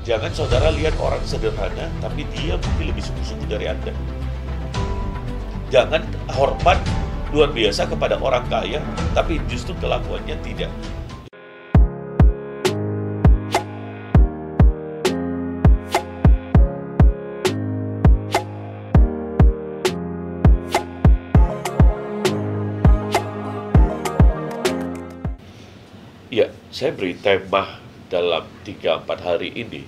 Jangan saudara lihat orang sederhana, tapi dia mungkin lebih sungguh-sungguh dari Anda. Jangan hormat luar biasa kepada orang kaya, tapi justru kelakuannya tidak. Ya, saya beri tema dalam 3-4 hari ini,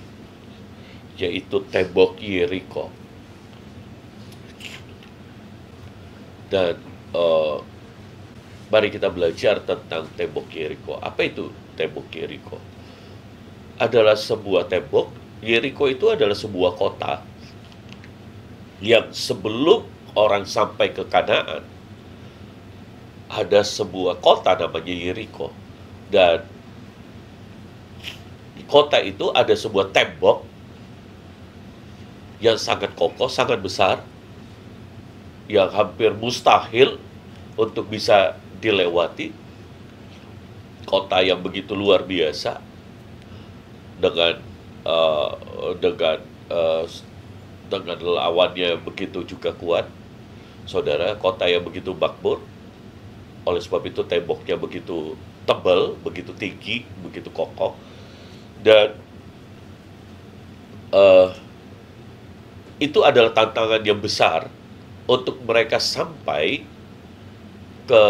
yaitu tembok Yeriko. Dan mari kita belajar tentang tembok Yeriko. Apa itu tembok Yeriko? Adalah sebuah tembok. Yeriko itu adalah sebuah kota yang sebelum orang sampai ke Kanaan, ada sebuah kota namanya Yeriko. Dan di kota itu ada sebuah tembok yang sangat kokoh, sangat besar, yang hampir mustahil untuk bisa dilewati. Kota yang begitu luar biasa dengan lawannya begitu juga kuat, saudara. Kota yang begitu makmur, oleh sebab itu temboknya begitu tebal, begitu tinggi, begitu kokoh. Dan itu adalah tantangan yang besar untuk mereka sampai ke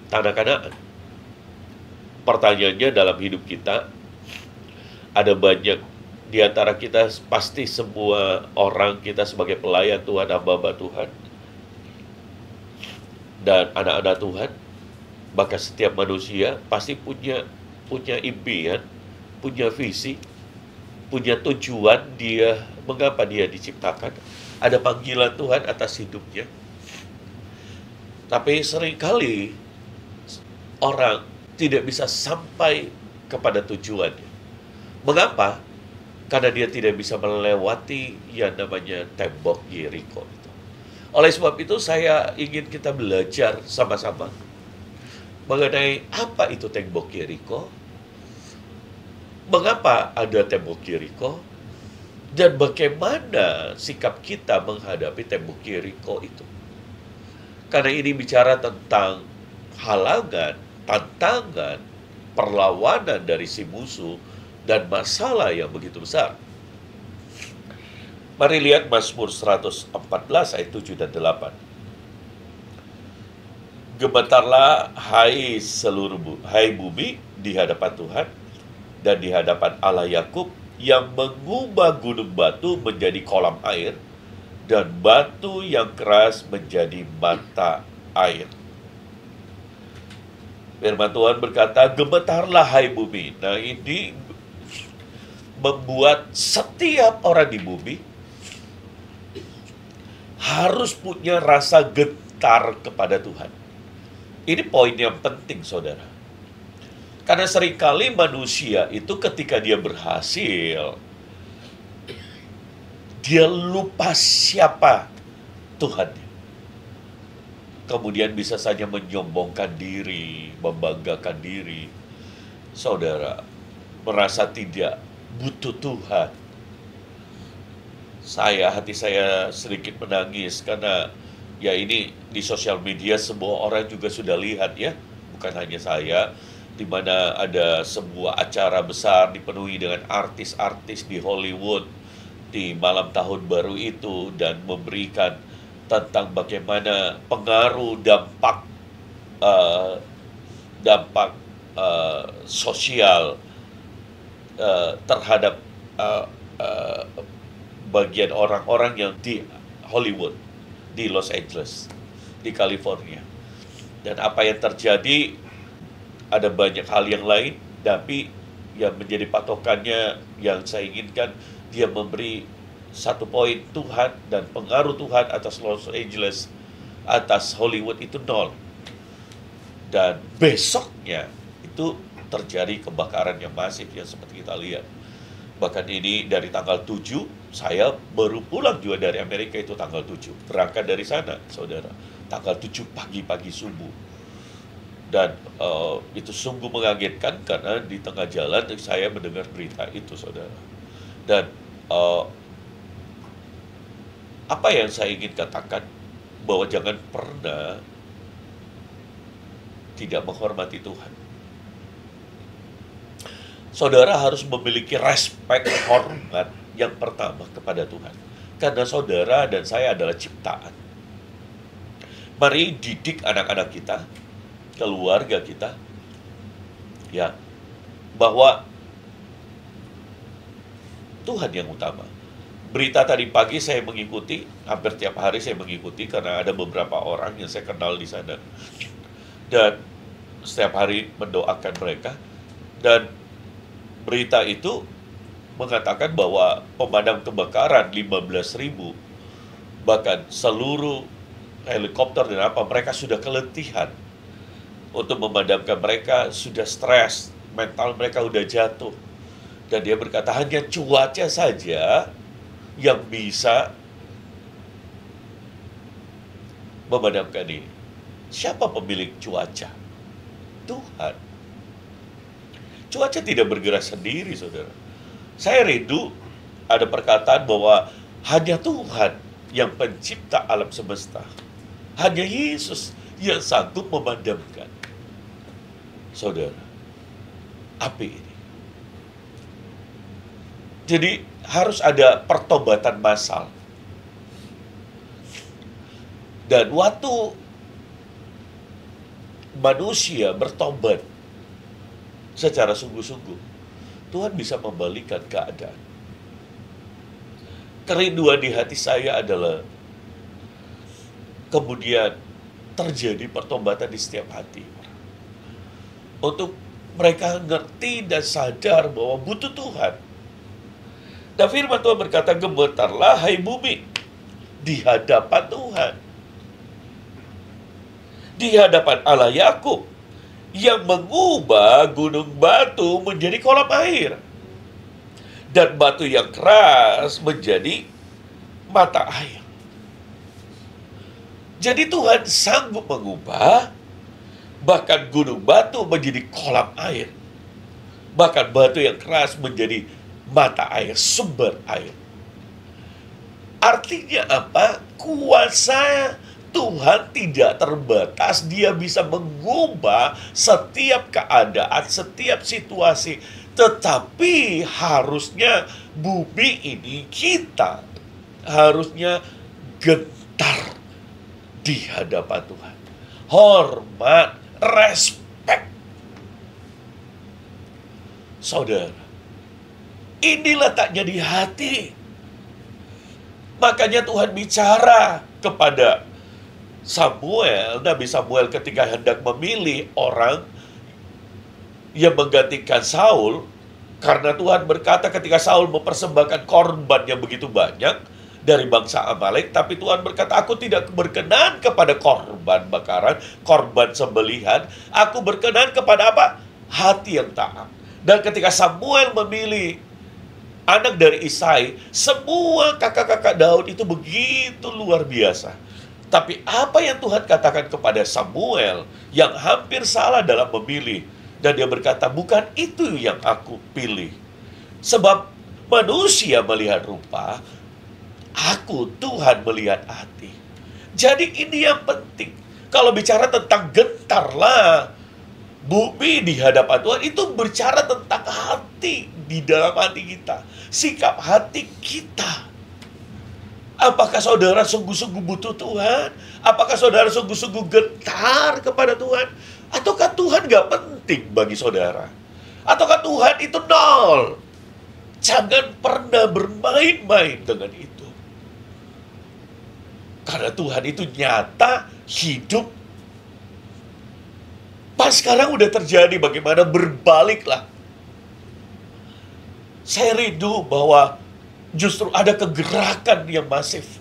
tanah Kanaan. Pertanyaannya, dalam hidup kita, ada banyak di antara kita, pasti semua orang kita sebagai pelayan Tuhan, hamba-hamba Tuhan, dan anak-anak Tuhan, maka setiap manusia pasti punya impian, punya visi, punya tujuan dia, mengapa dia diciptakan. Ada panggilan Tuhan atas hidupnya. Tapi seringkali orang tidak bisa sampai kepada tujuannya. Mengapa? Karena dia tidak bisa melewati yang namanya tembok Yeriko itu. Oleh sebab itu saya ingin kita belajar sama-sama mengenai apa itu tembok Yeriko, mengapa ada tembok Yeriko, dan bagaimana sikap kita menghadapi tembok Yeriko itu. Karena ini bicara tentang halangan, tantangan, perlawanan dari si musuh, dan masalah yang begitu besar. Mari lihat Mazmur 114 ayat 7 dan 8. Gemetarlah hai bumi di hadapan Tuhan dan di hadapan Allah Yakub, yang mengubah gunung batu menjadi kolam air dan batu yang keras menjadi mata air. Firman Tuhan berkata, gemetarlah hai bumi. Nah, ini membuat setiap orang di bumi harus punya rasa getar kepada Tuhan. Ini poin yang penting, saudara. Karena seringkali manusia itu ketika dia berhasil, dia lupa siapa Tuhannya. Kemudian bisa saja menyombongkan diri, membanggakan diri. Saudara, merasa tidak butuh Tuhan. Hati saya sedikit menangis karena ya ini di sosial media semua orang juga sudah lihat ya, bukan hanya saya, di mana ada sebuah acara besar dipenuhi dengan artis-artis di Hollywood di malam tahun baru itu, dan memberikan tentang bagaimana pengaruh dampak sosial terhadap bagian orang-orang yang di Hollywood, di Los Angeles, di California. Dan apa yang terjadi, ada banyak hal yang lain, tapi yang menjadi patokannya yang saya inginkan, dia memberi satu poin, Tuhan dan pengaruh Tuhan atas Los Angeles, atas Hollywood itu nol. Dan besoknya itu terjadi kebakaran yang masif yang seperti kita lihat. Bahkan ini dari tanggal 7, saya baru pulang juga dari Amerika itu tanggal 7. Berangkat dari sana, saudara. Tanggal 7 pagi-pagi subuh. Dan itu sungguh mengagetkan karena di tengah jalan saya mendengar berita itu, saudara. Dan apa yang saya ingin katakan, bahwa jangan pernah tidak menghormati Tuhan. Saudara harus memiliki respek, hormat yang pertama kepada Tuhan. Karena saudara dan saya adalah ciptaan. Mari didik anak-anak kita, keluarga kita, ya, bahwa Tuhan yang utama. Berita tadi pagi saya mengikuti, hampir tiap hari saya mengikuti karena ada beberapa orang yang saya kenal di sana. Dan setiap hari mendoakan mereka. Dan berita itu mengatakan bahwa pemadam kebakaran 15.000, bahkan seluruh helikopter dan apa, mereka sudah keletihan untuk memadamkan, mereka sudah stres, mental mereka udah jatuh. Dan dia berkata hanya cuaca saja yang bisa memadamkan ini. Siapa pemilik cuaca? Tuhan. Cuaca tidak bergerak sendiri, saudara. Saya rindu ada perkataan bahwa hanya Tuhan yang pencipta alam semesta. Hanya Yesus yang sanggup memadamkan, saudara, api ini. Jadi harus ada pertobatan massal. Dan waktu manusia bertobat secara sungguh-sungguh, Tuhan bisa membalikan keadaan. Kerinduan di hati saya adalah kemudian terjadi pertobatan di setiap hati. Untuk mereka ngerti dan sadar bahwa butuh Tuhan. Dan firman Tuhan berkata, gemetarlah hai bumi di hadapan Tuhan, di hadapan Allah Yakub yang mengubah gunung batu menjadi kolam air dan batu yang keras menjadi mata air. Jadi Tuhan sanggup mengubah bahkan gunung batu menjadi kolam air, bahkan batu yang keras menjadi mata air, sumber air. Artinya apa? Kuasa Tuhan tidak terbatas. Dia bisa mengubah setiap keadaan, setiap situasi. Tetapi harusnya bumi ini, kita harusnya gentar di hadapan Tuhan. Hormat, respek. Saudara, ini letaknya di hati. Makanya Tuhan bicara kepada Samuel, Nabi Samuel ketika hendak memilih orang yang menggantikan Saul, karena Tuhan berkata ketika Saul mempersembahkan korban yang begitu banyak dari bangsa Amalek, tapi Tuhan berkata, aku tidak berkenan kepada korban bakaran, korban sembelihan, aku berkenan kepada apa? Hati yang taat. Dan ketika Samuel memilih anak dari Isai, semua kakak-kakak Daud itu begitu luar biasa. Tapi apa yang Tuhan katakan kepada Samuel yang hampir salah dalam memilih, dan dia berkata, bukan itu yang aku pilih. Sebab manusia melihat rupa, aku Tuhan melihat hati. Jadi ini yang penting. Kalau bicara tentang gentarlah bumi di hadapan Tuhan, itu berbicara tentang hati, di dalam hati kita, sikap hati kita. Apakah saudara sungguh-sungguh butuh Tuhan? Apakah saudara sungguh-sungguh gentar kepada Tuhan? Ataukah Tuhan gak penting bagi saudara? Ataukah Tuhan itu nol? Jangan pernah bermain-main dengan itu. Karena Tuhan itu nyata, hidup. Pas sekarang udah terjadi, bagaimana berbaliklah. Saya rindu bahwa justru ada kegerakan yang masif,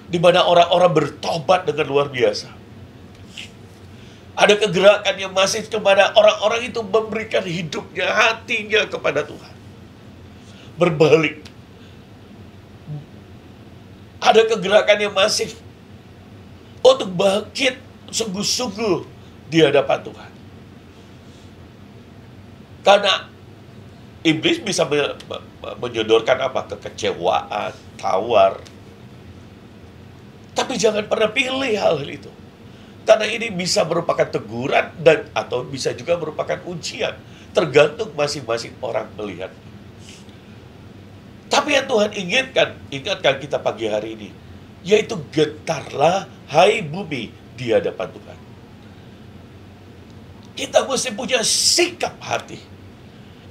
di mana orang-orang bertobat dengan luar biasa. Ada kegerakan yang masif di mana orang-orang itu memberikan hidupnya, hatinya kepada Tuhan. Berbalik. Ada kegerakan yang masif untuk bangkit sungguh-sungguh di hadapan Tuhan. Karena iblis bisa menyodorkan apa? Kekecewaan, tawar. Tapi jangan pernah pilih hal itu. Karena ini bisa merupakan teguran dan atau bisa juga merupakan ujian. Tergantung masing-masing orang melihat. Tapi yang Tuhan ingatkan kita pagi hari ini, yaitu getarlah hai bumi di hadapan Tuhan. Kita mesti punya sikap hati.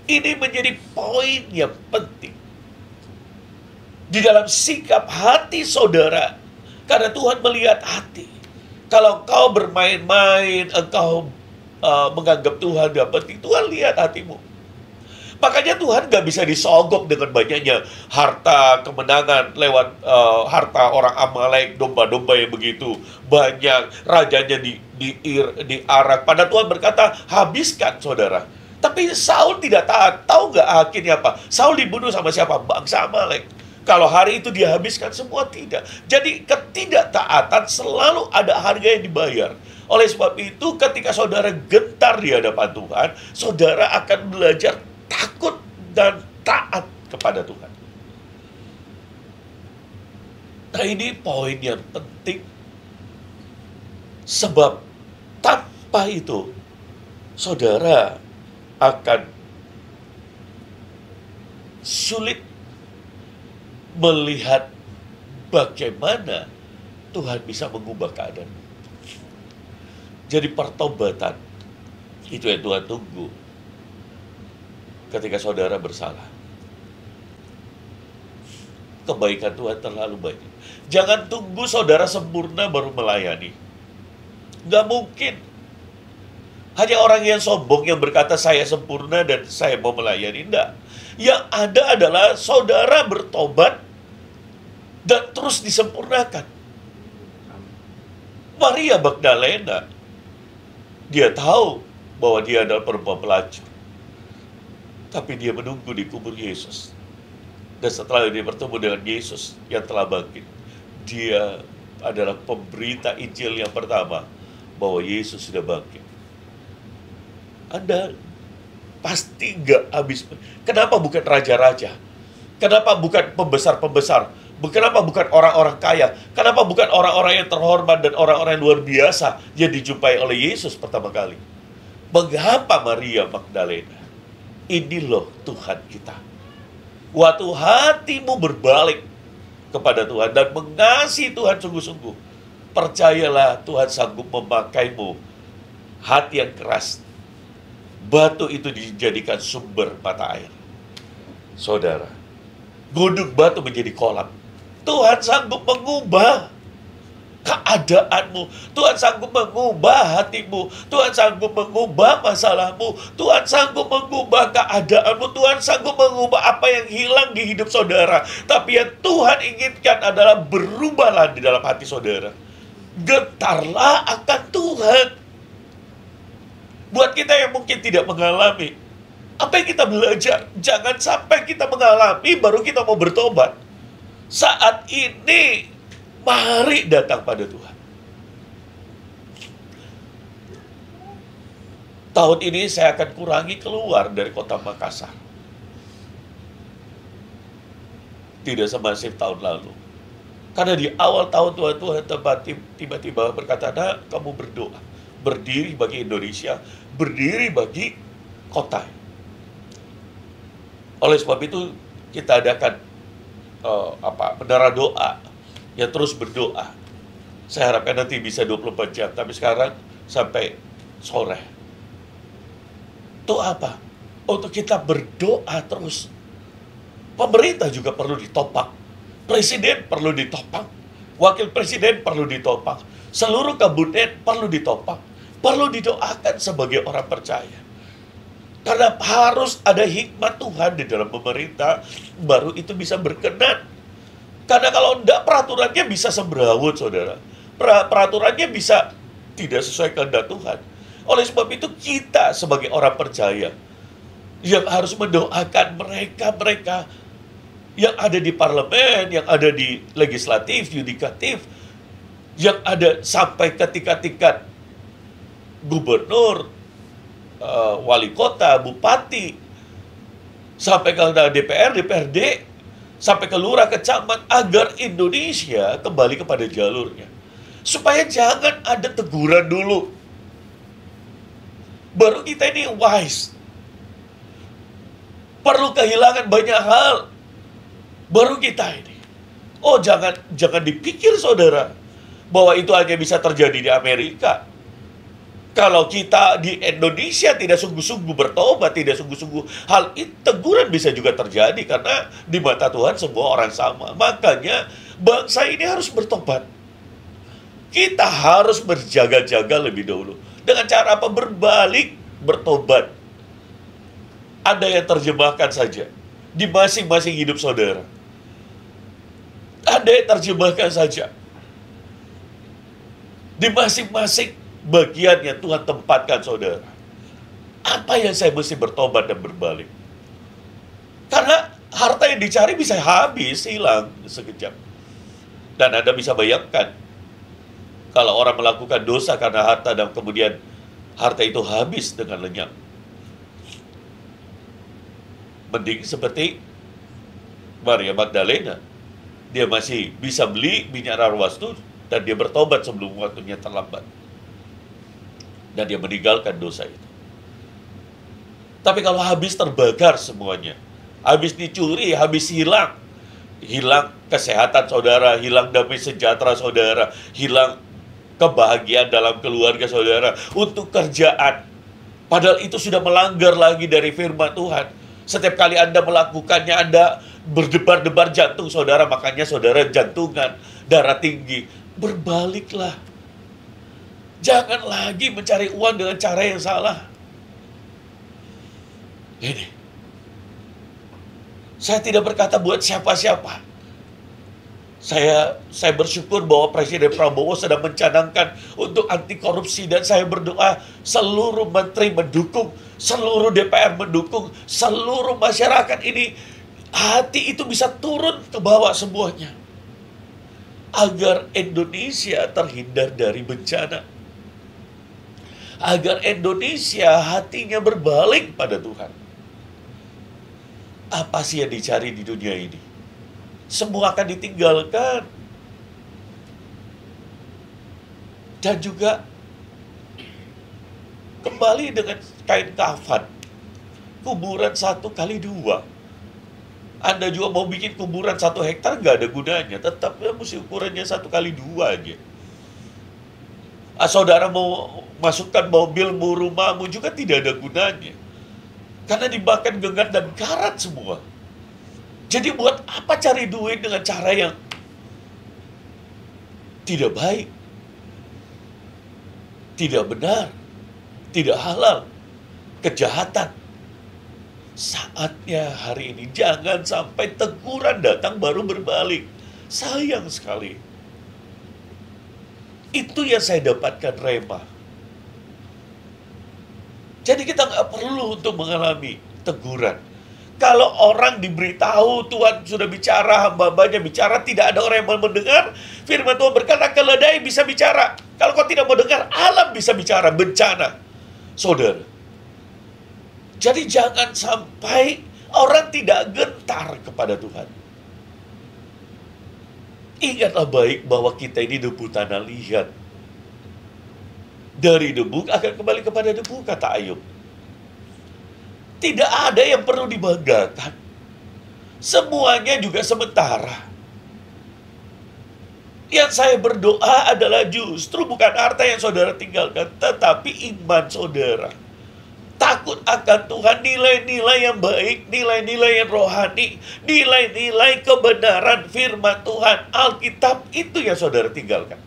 Ini menjadi poin yang penting. Di dalam sikap hati saudara, karena Tuhan melihat hati. Kalau kau bermain-main, engkau menganggap Tuhan gak penting, Tuhan lihat hatimu. Makanya Tuhan gak bisa disogok dengan banyaknya harta, kemenangan lewat harta orang Amalek, domba-domba yang begitu banyak, rajanya diarak. Padahal Tuhan berkata, habiskan saudara. Tapi Saul tidak taat. Tahu gak akhirnya apa? Saul dibunuh sama siapa? Bangsa Amalek. Kalau hari itu dia habiskan semua, tidak. Jadi ketidaktaatan selalu ada harga yang dibayar. Oleh sebab itu ketika saudara gentar di hadapan Tuhan, saudara akan belajar takut dan taat kepada Tuhan. Nah, ini poin yang penting. Sebab tanpa itu, saudara akan sulit melihat bagaimana Tuhan bisa mengubah keadaan. Jadi pertobatan itu yang Tuhan tunggu ketika saudara bersalah. Kebaikan Tuhan terlalu banyak. Jangan tunggu saudara sempurna baru melayani. Nggak mungkin. Hanya orang yang sombong yang berkata saya sempurna dan saya mau melayani. Enggak. Yang ada adalah saudara bertobat dan terus disempurnakan. Maria Magdalena, dia tahu bahwa dia adalah perempuan pelacur. Tapi dia menunggu di kubur Yesus. Dan setelah dia bertemu dengan Yesus yang telah bangkit, dia adalah pemberita Injil yang pertama bahwa Yesus sudah bangkit. Anda pasti gak habis. Kenapa bukan raja-raja? Kenapa bukan pembesar-pembesar? Kenapa bukan orang-orang kaya? Kenapa bukan orang-orang yang terhormat dan orang-orang yang luar biasa yang dijumpai oleh Yesus pertama kali? Mengapa Maria Magdalena? Ini loh Tuhan kita. Waktu hatimu berbalik kepada Tuhan dan mengasihi Tuhan sungguh-sungguh, percayalah Tuhan sanggup memakaimu. Hati yang keras, batu itu dijadikan sumber mata air. Saudara, gunung batu menjadi kolam. Tuhan sanggup mengubah keadaanmu. Tuhan sanggup mengubah hatimu. Tuhan sanggup mengubah masalahmu. Tuhan sanggup mengubah keadaanmu. Tuhan sanggup mengubah apa yang hilang di hidup saudara. Tapi yang Tuhan inginkan adalah berubahlah di dalam hati saudara. Getarlah akan Tuhan. Buat kita yang mungkin tidak mengalami, apa yang kita belajar? Jangan sampai kita mengalami baru kita mau bertobat. Saat ini, mari datang pada Tuhan. Tahun ini saya akan kurangi keluar dari kota Makassar. Tidak semasif tahun lalu. Karena di awal tahun Tuhan tiba-tiba berkata, nah, kamu berdoa. Berdiri bagi Indonesia, berdiri bagi kota. Oleh sebab itu, kita adakan menara doa, ya terus berdoa. Saya harapkan nanti bisa 24 jam, tapi sekarang sampai sore. Itu apa? Untuk kita berdoa terus. Pemerintah juga perlu ditopang. Presiden perlu ditopang. Wakil presiden perlu ditopang. Seluruh kabinet perlu ditopang. Perlu didoakan sebagai orang percaya. Karena harus ada hikmat Tuhan di dalam pemerintah, baru itu bisa berkenan. Karena kalau enggak, peraturannya bisa semberawut, saudara. Peraturannya bisa tidak sesuai kehendak Tuhan. Oleh sebab itu, kita sebagai orang percaya yang harus mendoakan mereka-mereka yang ada di parlemen, yang ada di legislatif, yudikatif, yang ada sampai ke tingkat-tingkat gubernur, wali kota, bupati, sampai ke DPR, DPRD, sampai ke lurah, ke camat, agar Indonesia kembali kepada jalurnya. Supaya jangan ada teguran dulu. Baru kita ini wise. Perlu kehilangan banyak hal. Baru kita ini. Oh, jangan dipikir saudara bahwa itu hanya bisa terjadi di Amerika. Kalau kita di Indonesia tidak sungguh-sungguh bertobat, tidak sungguh-sungguh, hal itu teguran bisa juga terjadi karena di mata Tuhan semua orang sama. Makanya bangsa ini harus bertobat. Kita harus berjaga-jaga lebih dahulu. Dengan cara apa? Berbalik, bertobat. Ada yang terjemahkan saja di masing-masing hidup saudara. Ada yang terjemahkan saja di masing-masing bagian yang Tuhan tempatkan saudara. Apa yang saya mesti bertobat dan berbalik? Karena harta yang dicari bisa habis, hilang sekejap. Dan Anda bisa bayangkan, kalau orang melakukan dosa karena harta dan kemudian harta itu habis dengan lenyap. Mending seperti Maria Magdalena. Dia masih bisa beli minyak narwastu dan dia bertobat sebelum waktunya terlambat. Dan dia meninggalkan dosa itu. Tapi kalau habis terbakar semuanya, habis dicuri, habis hilang kesehatan saudara, hilang damai sejahtera saudara, hilang kebahagiaan dalam keluarga saudara, untuk kerjaan. Padahal itu sudah melanggar lagi dari firman Tuhan. Setiap kali Anda melakukannya, Anda berdebar-debar jantung saudara, makanya saudara jantungan, darah tinggi. Berbaliklah. Jangan lagi mencari uang dengan cara yang salah. Ini, saya tidak berkata buat siapa-siapa. Saya bersyukur bahwa Presiden Prabowo sedang mencanangkan untuk anti korupsi, dan saya berdoa seluruh menteri mendukung, seluruh DPR mendukung, seluruh masyarakat ini hati itu bisa turun ke bawah semuanya, agar Indonesia terhindar dari bencana, agar Indonesia hatinya berbalik pada Tuhan. Apa sih yang dicari di dunia ini? Semua akan ditinggalkan. Dan juga kembali dengan kain kafan. Kuburan 1x2. Anda juga mau bikin kuburan 1 hektar, nggak ada gunanya. Tetap mesti ukurannya 1x2 aja. Saudara mau masukkan mobil, mau rumahmu juga tidak ada gunanya. Karena dimakan gengat dan karat semua. Jadi buat apa cari duit dengan cara yang tidak baik, tidak benar, tidak halal, kejahatan. Saatnya hari ini jangan sampai teguran datang baru berbalik. Sayang sekali. Itu yang saya dapatkan Rema. Jadi kita nggak perlu untuk mengalami teguran. Kalau orang diberitahu Tuhan sudah bicara, hamba-hambanya bicara, tidak ada orang yang mau mendengar, firman Tuhan berkata, keledai bisa bicara. Kalau kau tidak mau dengar, alam bisa bicara, bencana. Saudara. Jadi jangan sampai orang tidak gentar kepada Tuhan. Ingatlah baik bahwa kita ini debu tanah liat. Dari debu akan kembali kepada debu, kata Ayub. Tidak ada yang perlu dibanggakan. Semuanya juga sementara. Yang saya berdoa adalah justru bukan harta yang saudara tinggalkan, tetapi iman saudara. Takut akan Tuhan, nilai-nilai yang baik, nilai-nilai yang rohani, nilai-nilai kebenaran firman Tuhan, Alkitab, itu yang saudara tinggalkan.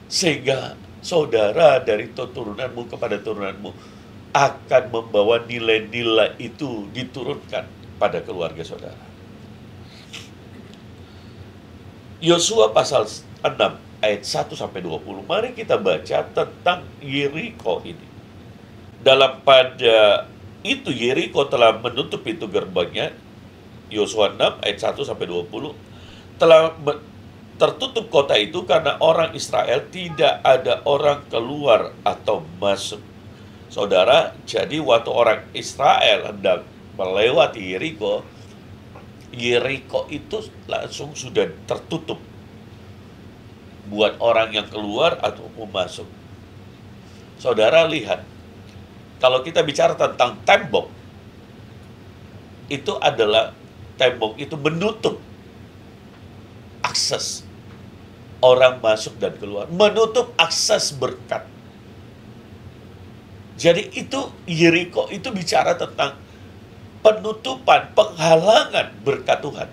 Sehingga saudara dari turunanmu kepada turunanmu akan membawa nilai-nilai itu diturunkan pada keluarga saudara. Yosua pasal 6 ayat 1-20. Mari kita baca tentang Yeriko ini. Dalam pada itu Yeriko telah menutup pintu gerbangnya. Yosua 6 ayat 1-20. Telah tertutup kota itu karena orang Israel, tidak ada orang keluar atau masuk. Saudara, jadi waktu orang Israel hendak melewati Yeriko, Yeriko itu langsung sudah tertutup buat orang yang keluar atau masuk. Saudara lihat, kalau kita bicara tentang tembok, itu adalah tembok itu menutup akses orang masuk dan keluar, menutup akses berkat. Jadi itu Yeriko itu bicara tentang penutupan, penghalangan berkat Tuhan.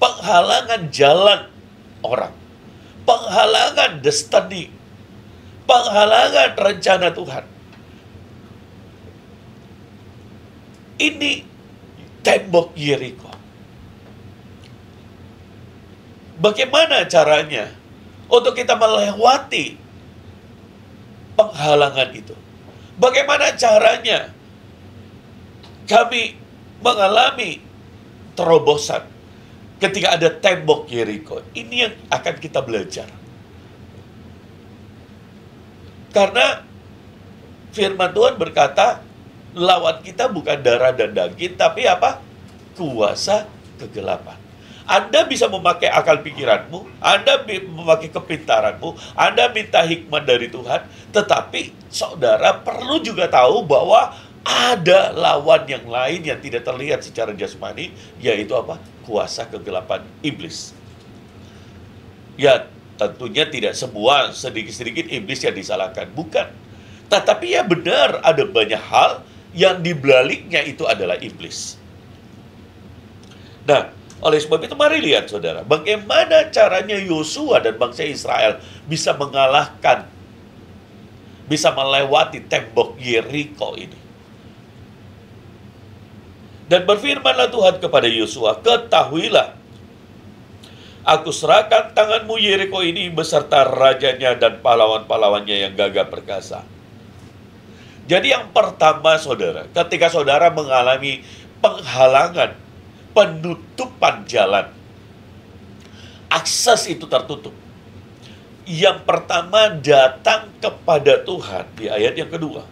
Penghalangan jalan orang. Penghalangan destiny. Penghalangan rencana Tuhan. Ini tembok Yeriko. Bagaimana caranya untuk kita melewati penghalangan itu? Bagaimana caranya kami mengalami terobosan ketika ada tembok Yeriko? Ini yang akan kita belajar. Karena firman Tuhan berkata, lawan kita bukan darah dan daging, tapi apa? Kuasa kegelapan. Anda bisa memakai akal pikiranmu, Anda memakai kepintaranmu, Anda minta hikmat dari Tuhan, tetapi saudara perlu juga tahu bahwa ada lawan yang lain yang tidak terlihat secara jasmani, yaitu apa? Kuasa kegelapan iblis. Ya, tentunya tidak semua, sedikit-sedikit iblis yang disalahkan, bukan. Tetapi ya benar, ada banyak hal yang dibaliknya itu adalah iblis. Nah, oleh sebab itu mari lihat saudara, bagaimana caranya Yosua dan bangsa Israel bisa mengalahkan, bisa melewati tembok Yeriko ini. Dan berfirmanlah Tuhan kepada Yosua, ketahuilah, aku serahkan tanganmu Yeriko ini beserta rajanya dan pahlawan-pahlawannya yang gagah perkasa. Jadi yang pertama saudara, ketika saudara mengalami penghalangan, penutupan jalan, akses itu tertutup. Yang pertama, datang kepada Tuhan di ayat yang kedua.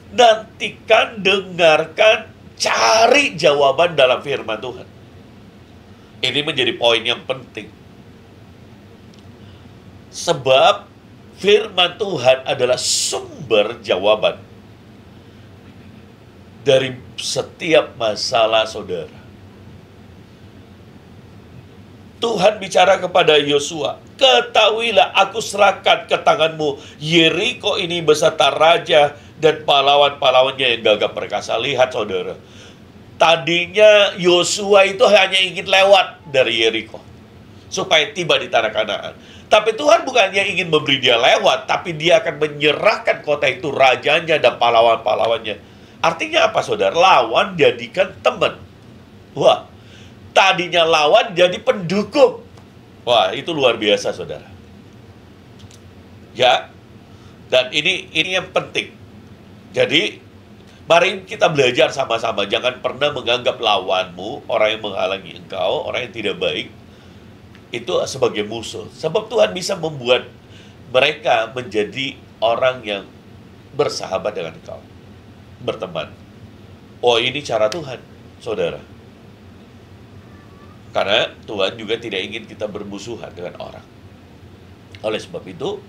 Nantikan, dengarkan, cari jawaban dalam firman Tuhan. Ini menjadi poin yang penting. Sebab firman Tuhan adalah sumber jawaban dari setiap masalah saudara. Tuhan bicara kepada Yosua, ketahuilah aku serahkan ke tanganmu Yeriko ini beserta raja dan pahlawan-pahlawannya yang gagah perkasa. Lihat saudara, tadinya Yosua itu hanya ingin lewat dari Yeriko supaya tiba di tanah Kanaan. Tapi Tuhan bukannya ingin memberi dia lewat, tapi dia akan menyerahkan kota itu, rajanya dan pahlawan-pahlawannya. Artinya apa saudara? Lawan jadikan teman. Wah, tadinya lawan jadi pendukung. Wah, itu luar biasa saudara. Ya, dan ini yang penting. Jadi, mari kita belajar sama-sama. Jangan pernah menganggap lawanmu, orang yang menghalangi engkau, orang yang tidak baik, itu sebagai musuh. Sebab Tuhan bisa membuat mereka menjadi orang yang bersahabat dengan engkau, berteman. Oh, ini cara Tuhan, saudara. Karena Tuhan juga tidak ingin kita bermusuhan dengan orang. Oleh sebab itu,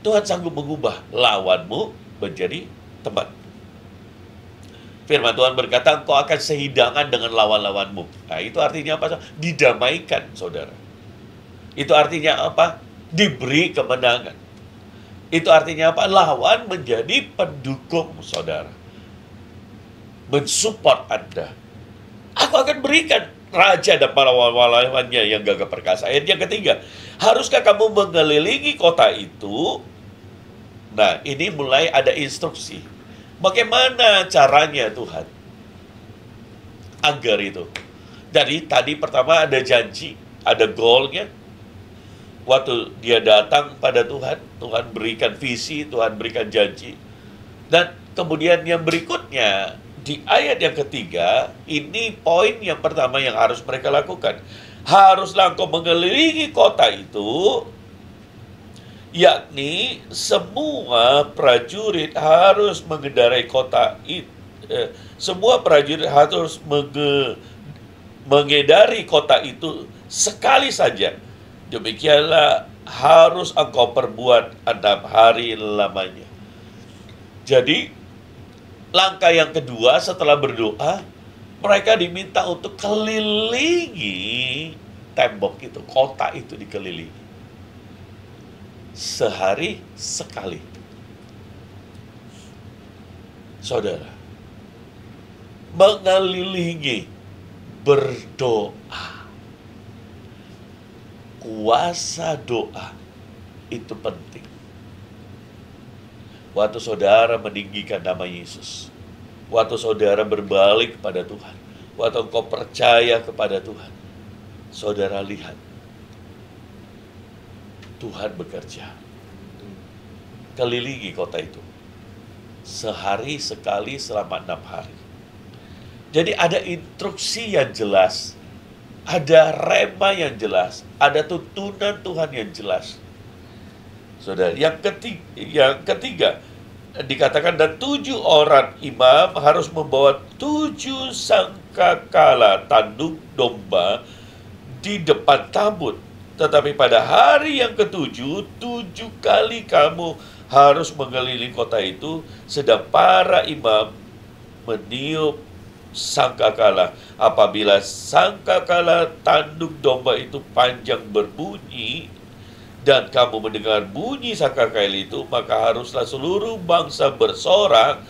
Tuhan sanggup mengubah lawanmu menjadi teman. Firman Tuhan berkata, engkau akan sehidangan dengan lawan-lawanmu. Nah, itu artinya apa? Didamaikan, saudara. Itu artinya apa? Diberi kemenangan. Itu artinya apa? Lawan menjadi pendukung, saudara. Mensupport Anda. Aku akan berikan raja dan pahlawan-pahlawannya yang gagah perkasa. Ayat yang ketiga, haruskah kamu mengelilingi kota itu? Nah, ini mulai ada instruksi. Bagaimana caranya Tuhan agar itu? Jadi tadi pertama ada janji, ada goalnya. Waktu dia datang pada Tuhan, Tuhan berikan visi, Tuhan berikan janji. Dan kemudian yang berikutnya, di ayat yang ketiga, ini poin yang pertama yang harus mereka lakukan. Haruslah engkau mengelilingi kota itu yakni semua prajurit harus mengendarai kota itu. Semua prajurit harus mengedari kota itu sekali saja. Demikianlah harus engkau perbuat 6 hari lamanya. Jadi, langkah yang kedua setelah berdoa, mereka diminta untuk kelilingi tembok itu, kota itu dikelilingi. Sehari sekali. Saudara, mengelilingi, berdoa. Kuasa doa itu penting. Waktu saudara meninggikan nama Yesus, waktu saudara berbalik kepada Tuhan, waktu engkau percaya kepada Tuhan, saudara lihat Tuhan bekerja. Kelilingi kota itu sehari sekali selama 6 hari. Jadi ada instruksi yang jelas, ada rema yang jelas, ada tuntunan Tuhan yang jelas. Saudara, yang ketiga dikatakan, dan 7 orang imam harus membawa 7 sangkakala tanduk domba di depan tabut. Tetapi pada hari yang ke-7, 7 kali kamu harus mengelilingi kota itu, sedang para imam meniup sangkakala. Apabila sangkakala tanduk domba itu panjang berbunyi, dan kamu mendengar bunyi sangkakala itu, maka haruslah seluruh bangsa bersorak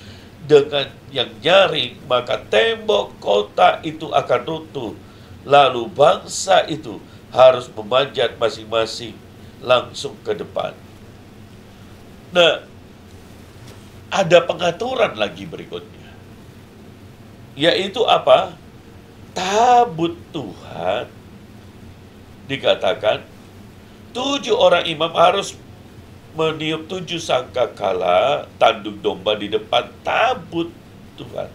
dengan yang nyaring, maka tembok kota itu akan runtuh. Lalu bangsa itu harus memanjat masing-masing langsung ke depan. Nah, ada pengaturan lagi berikutnya, yaitu apa? Tabut Tuhan, dikatakan 7 orang imam harus meniup 7 sangkakala tanduk domba di depan tabut Tuhan.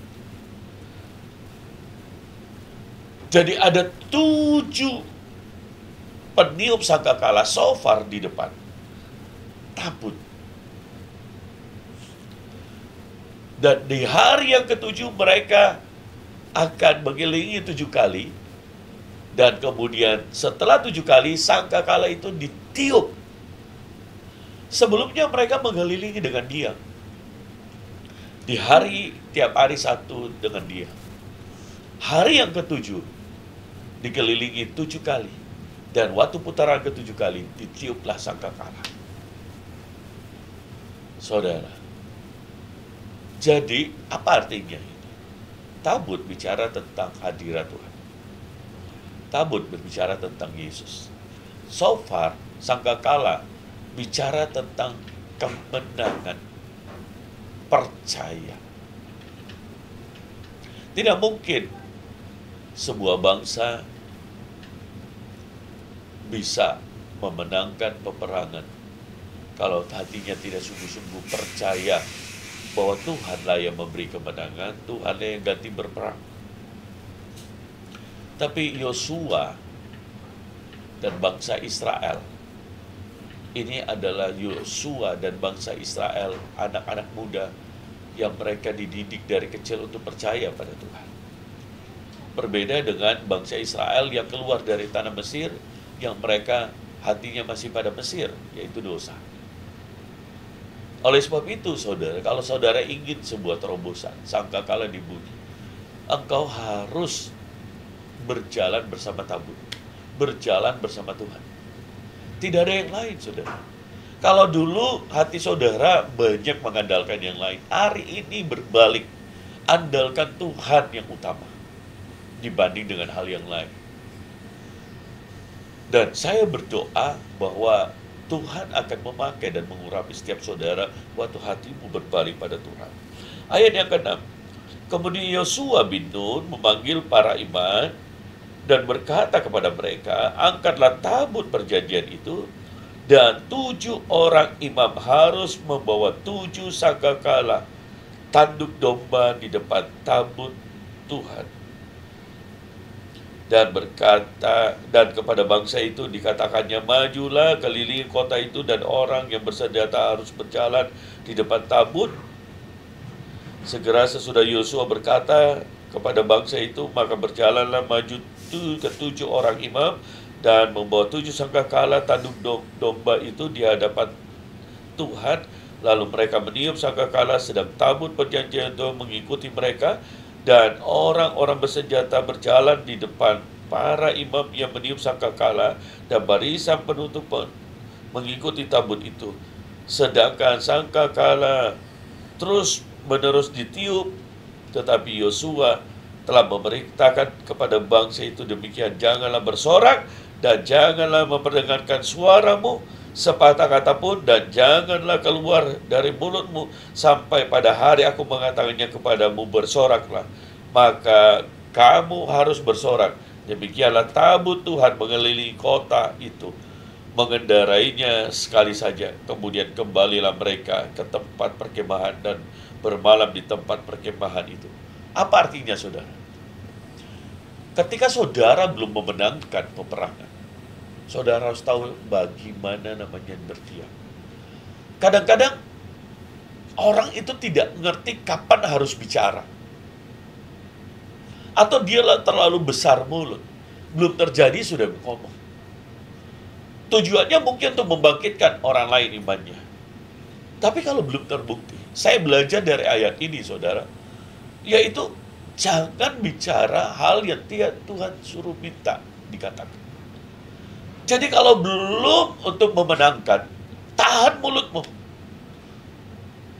Jadi ada 7 peniup sangkakala shofar di depan tabut. Dan di hari yang ke-7 mereka akan mengelilingi 7 kali. Dan kemudian setelah 7 kali sangkakala itu ditiup. Sebelumnya mereka mengelilingi dengan diam. Tiap hari satu dengan diam. Hari yang ke-7 dikelilingi 7 kali. Dan waktu putaran ke-7 kali ditiuplah sangkakala. Saudara, jadi apa artinya ini? Tabut bicara tentang hadirat Tuhan. Tabut berbicara tentang Yesus. Shofar, sangkakala, bicara tentang kemenangan, percaya. Tidak mungkin sebuah bangsa bisa memenangkan peperangan kalau hatinya tidak sungguh-sungguh percaya bahwa Tuhanlah yang memberi kemenangan, Tuhanlah yang ganti berperang. Tapi Yosua dan bangsa Israel, ini adalah Yosua dan bangsa Israel, anak-anak muda yang mereka dididik dari kecil untuk percaya pada Tuhan. Berbeda dengan bangsa Israel yang keluar dari tanah Mesir, yang mereka hatinya masih pada Mesir, yaitu dosa. Oleh sebab itu, saudara, kalau saudara ingin sebuah terobosan, sangkakala dibunyi, engkau harus berjalan bersama tabut, berjalan bersama Tuhan. Tidak ada yang lain, saudara. Kalau dulu hati saudara banyak mengandalkan yang lain, hari ini berbalik, andalkan Tuhan yang utama dibanding dengan hal yang lain. Dan saya berdoa bahwa Tuhan akan memakai dan mengurapi setiap saudara waktu hatimu berbalik pada Tuhan. Ayat yang ke-6. Kemudian Yosua bin Nun memanggil para imam dan berkata kepada mereka, angkatlah tabut perjanjian itu, dan 7 orang imam harus membawa 7 sangkakala tanduk domba di depan tabut Tuhan. dan berkata, dan kepada bangsa itu dikatakannya, majulah kelilingi kota itu, dan orang yang bersenjata harus berjalan di depan tabut. Segera sesudah Yosua berkata kepada bangsa itu, maka berjalanlah maju ketujuh orang imam dan membawa 7 sangkakala tanduk domba itu di hadapan Tuhan. Lalu mereka meniup sangkakala, sedang tabut perjanjian itu mengikuti mereka, dan orang-orang bersenjata berjalan di depan para imam yang meniup sangkakala, dan barisan penutup mengikuti tabut itu. Sedangkan sangkakala terus menerus ditiup, tetapi Yosua telah memerintahkan kepada bangsa itu demikian, janganlah bersorak dan janganlah memperdengarkan suaramu sepatah kata pun, dan janganlah keluar dari mulutmu sampai pada hari aku mengatakannya kepadamu, bersoraklah, maka kamu harus bersorak. Demikianlah tabut Tuhan mengelilingi kota itu, mengendarainya sekali saja. Kemudian kembalilah mereka ke tempat perkemahan dan bermalam di tempat perkemahan itu. Apa artinya, saudara? Ketika saudara belum memenangkan peperangan, saudara harus tahu bagaimana namanya berdiam. Kadang-kadang orang itu tidak mengerti kapan harus bicara. Atau dia terlalu besar mulut. Belum terjadi sudah ngomong. Tujuannya mungkin untuk membangkitkan orang lain imannya. Tapi kalau belum terbukti, saya belajar dari ayat ini, saudara, yaitu jangan bicara hal yang Tuhan suruh minta dikatakan. Jadi kalau belum untuk memenangkan, tahan mulutmu.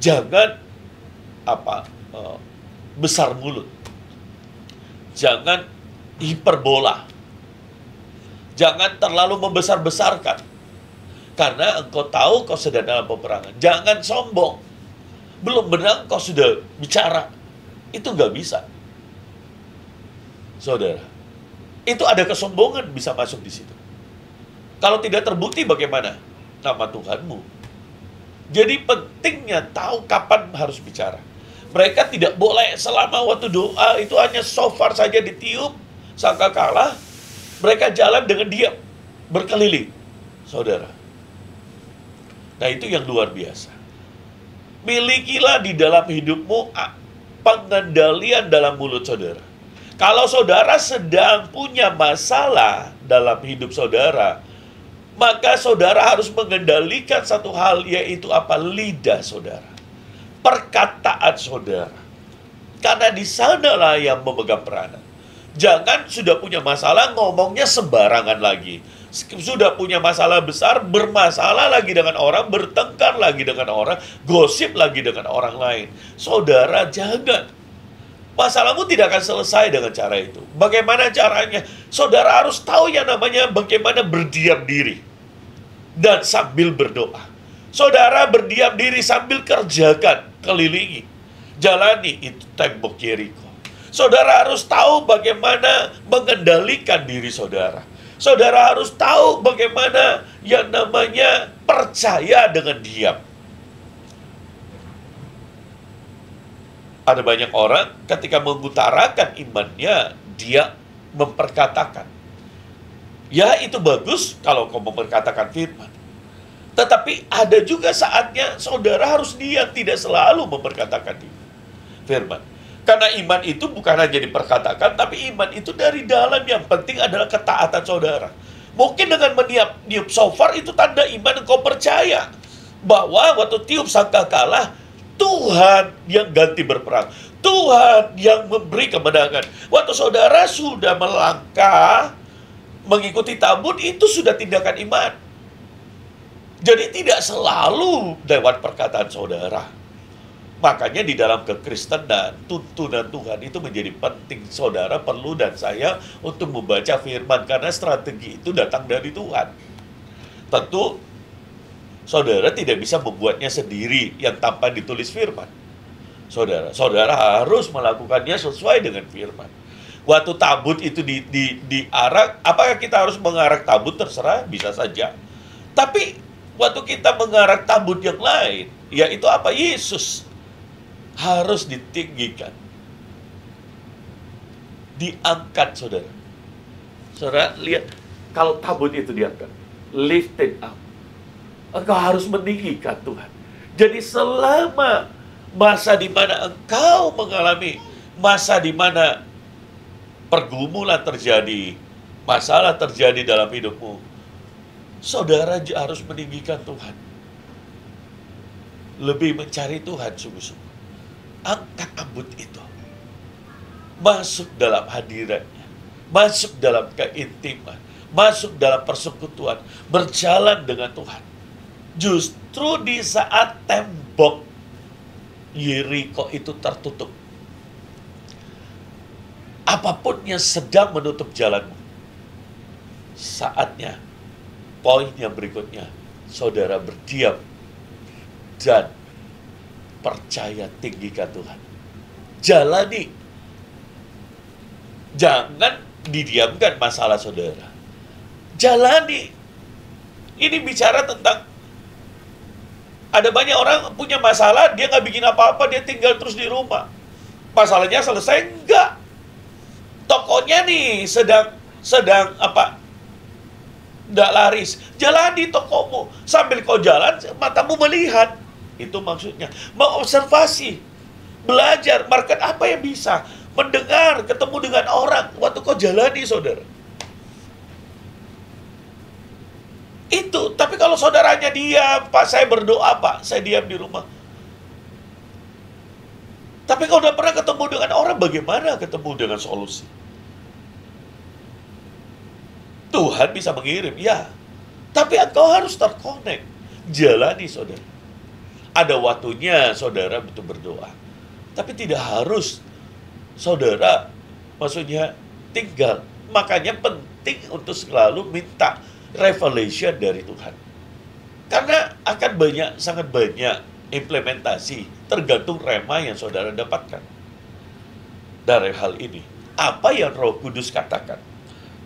Jangan besar mulut. Jangan hiperbola. Jangan terlalu membesar-besarkan. Karena engkau tahu kau sedang dalam peperangan. Jangan sombong. Belum menang kau sudah bicara. Itu nggak bisa. Saudara, itu ada kesombongan bisa masuk di situ. Kalau tidak terbukti bagaimana? Nama Tuhanmu. Jadi pentingnya tahu kapan harus bicara. Mereka tidak boleh selama waktu doa itu hanya shofar saja ditiup, sangkakala. Mereka jalan dengan diam, berkeliling. Saudara. Nah, itu yang luar biasa. Milikilah di dalam hidupmu pengendalian dalam mulut saudara. Kalau saudara sedang punya masalah dalam hidup saudara, maka saudara harus mengendalikan satu hal, yaitu apa? Lidah saudara. Perkataan saudara. Karena di sanalah yang memegang peranan. Jangan sudah punya masalah, ngomongnya sembarangan lagi. Sudah punya masalah besar, bermasalah lagi dengan orang, bertengkar lagi dengan orang, gosip lagi dengan orang lain. Saudara, jangan. Masalahmu tidak akan selesai dengan cara itu. Bagaimana caranya? Saudara harus tahu yang namanya bagaimana berdiam diri. Dan sambil berdoa. Saudara berdiam diri sambil kerjakan, kelilingi, jalani itu tembok Yeriko. Saudara harus tahu bagaimana mengendalikan diri saudara. Saudara harus tahu bagaimana yang namanya percaya dengan diam. Ada banyak orang ketika mengutarakan imannya, dia memperkatakan. Ya, itu bagus kalau kau memperkatakan firman. Tetapi ada juga saatnya saudara harus diam, tidak selalu memperkatakan firman. Karena iman itu bukan hanya diperkatakan, tapi iman itu dari dalam. Yang penting adalah ketaatan saudara. Mungkin dengan meniup shofar itu tanda iman engkau percaya bahwa waktu tiup sangkakala, Tuhan yang ganti berperang. Tuhan yang memberi kemenangan. Waktu saudara sudah melangkah mengikuti tabut, itu sudah tindakan iman. Jadi tidak selalu lewat perkataan saudara. Makanya di dalam kekristenan, tuntunan Tuhan itu menjadi penting. Saudara perlu dan saya untuk membaca firman, karena strategi itu datang dari Tuhan. Tentu saudara tidak bisa membuatnya sendiri yang tanpa ditulis firman. Saudara harus melakukannya sesuai dengan firman. Waktu tabut itu diarak, apakah kita harus mengarak tabut? Terserah, bisa saja. Tapi waktu kita mengarak tabut yang lain, yaitu apa? Yesus harus ditinggikan, diangkat, saudara. Saudara lihat, kalau tabut itu diangkat, lifted up, engkau harus meninggikan Tuhan. Jadi selama masa di mana engkau mengalami masa di mana pergumulan terjadi, masalah terjadi dalam hidupmu, saudara harus meninggikan Tuhan. Lebih mencari Tuhan sungguh-sungguh. Angkat tabut itu. Masuk dalam hadiratnya. Masuk dalam keintiman. Masuk dalam persekutuan. Berjalan dengan Tuhan. Justru di saat tembok Yeriko itu tertutup, apapun yang sedang menutup jalanmu, saatnya, poin yang berikutnya, saudara berdiam dan percaya tinggikan Tuhan. Jalani. Jangan didiamkan masalah saudara. Jalani. Ini bicara tentang ada banyak orang punya masalah, dia nggak bikin apa-apa, dia tinggal terus di rumah. Masalahnya selesai? Enggak. Tokonya nih sedang apa? Nggak laris. Jalani tokomu. Sambil kau jalan, matamu melihat. Itu maksudnya. Mengobservasi. Belajar. Market apa yang bisa. Mendengar. Ketemu dengan orang. Waktu kau jalani, saudara. Itu. Tapi kalau saudaranya diam, Pak, saya berdoa, Pak, saya diam di rumah. Tapi kalau udah pernah ketemu dengan orang, bagaimana ketemu dengan solusi? Tuhan bisa mengirim, ya. Tapi engkau harus terkonek. Jalani, saudara. Ada waktunya saudara butuh berdoa. Tapi tidak harus saudara, maksudnya tinggal. Makanya penting untuk selalu minta revelation dari Tuhan. Karena akan sangat banyak implementasi tergantung rema yang saudara dapatkan dari hal ini. Apa yang Roh Kudus katakan.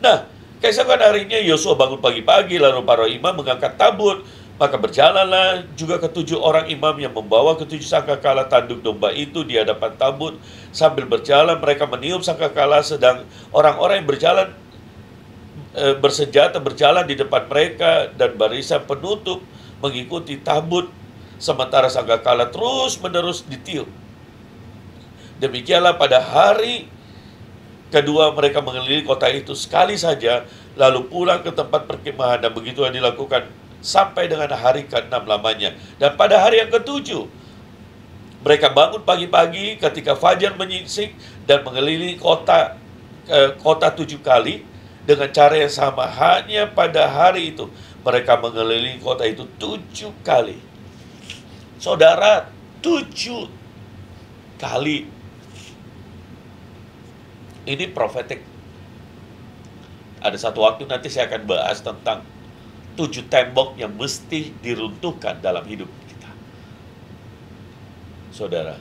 Nah, keesokan harinya Yosua bangun pagi-pagi, lalu para imam mengangkat tabut. Maka berjalanlah juga ketujuh orang imam yang membawa ketujuh sangkakala tanduk domba itu di hadapan tabut. Sambil berjalan mereka meniup sangkakala, sedang orang-orang yang berjalan bersenjata berjalan di depan mereka, dan barisan penutup mengikuti tabut, sementara sangkakala terus-menerus ditiup. Demikianlah pada hari kedua mereka mengelilingi kota itu sekali saja, lalu pulang ke tempat perkemahan, dan begitulah dilakukan sampai dengan hari ke-6 lamanya. Dan pada hari yang ke-7 mereka bangun pagi-pagi ketika fajar menyingsing dan mengelilingi kota 7 kali dengan cara yang sama. Hanya pada hari itu mereka mengelilingi kota itu 7 kali. Saudara, 7 kali. Ini prophetic. Ada satu waktu nanti saya akan bahas tentang 7 tembok yang mesti diruntuhkan dalam hidup kita. Saudara,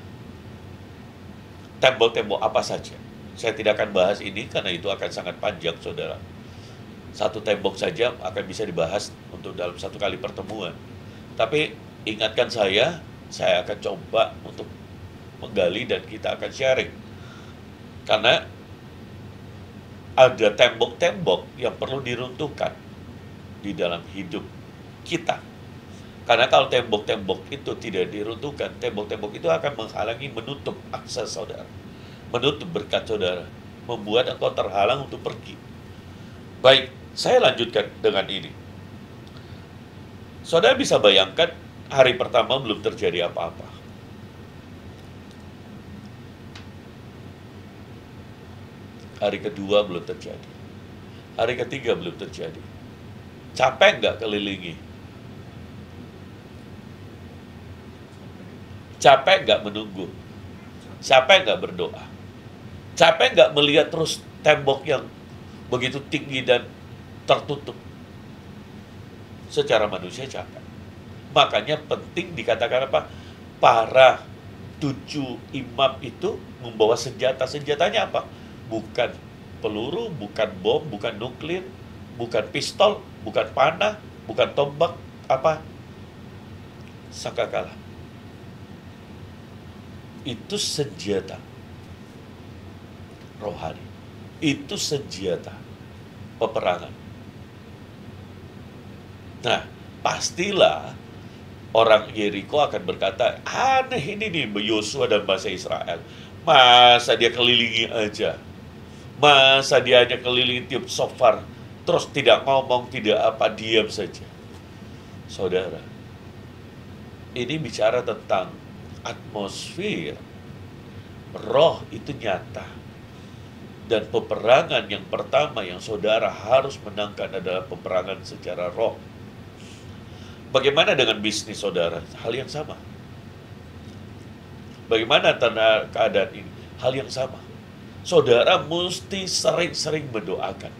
tembok-tembok apa saja? Saya tidak akan bahas ini karena itu akan sangat panjang, saudara. Satu tembok saja akan bisa dibahas untuk dalam satu kali pertemuan. Tapi ingatkan saya akan coba untuk menggali dan kita akan sharing. Karena ada tembok-tembok yang perlu diruntuhkan di dalam hidup kita. Karena kalau tembok-tembok itu tidak diruntuhkan, tembok-tembok itu akan menghalangi, menutup akses saudara, menutup berkat saudara, membuat engkau terhalang untuk pergi. Baik, saya lanjutkan dengan ini. Saudara bisa bayangkan, hari pertama belum terjadi apa-apa. Hari kedua belum terjadi. Hari ketiga belum terjadi. Capek nggak kelilingi? Capek nggak menunggu? Capek nggak berdoa? Capek nggak melihat terus tembok yang begitu tinggi dan tertutup? Secara manusia capek. Makanya penting dikatakan apa? Para 7 imam itu membawa senjata. Senjatanya apa? Bukan peluru, bukan bom, bukan nuklir, bukan pistol, bukan panah, bukan tombak, apa? Sangkakala. Itu senjata rohani. Itu senjata. peperangan. Nah, pastilah orang Yeriko akan berkata, aneh ini nih Yosua dan bangsa Israel. Masa dia kelilingi aja? Masa dia hanya kelilingi tiup shofar, terus tidak ngomong, tidak apa, diam saja? Saudara, ini bicara tentang atmosfer. Roh itu nyata. Dan peperangan yang pertama yang saudara harus menangkan adalah peperangan secara roh. Bagaimana dengan bisnis saudara? Hal yang sama. Bagaimana tanda keadaan ini? Hal yang sama. Saudara mesti sering-sering mendoakan.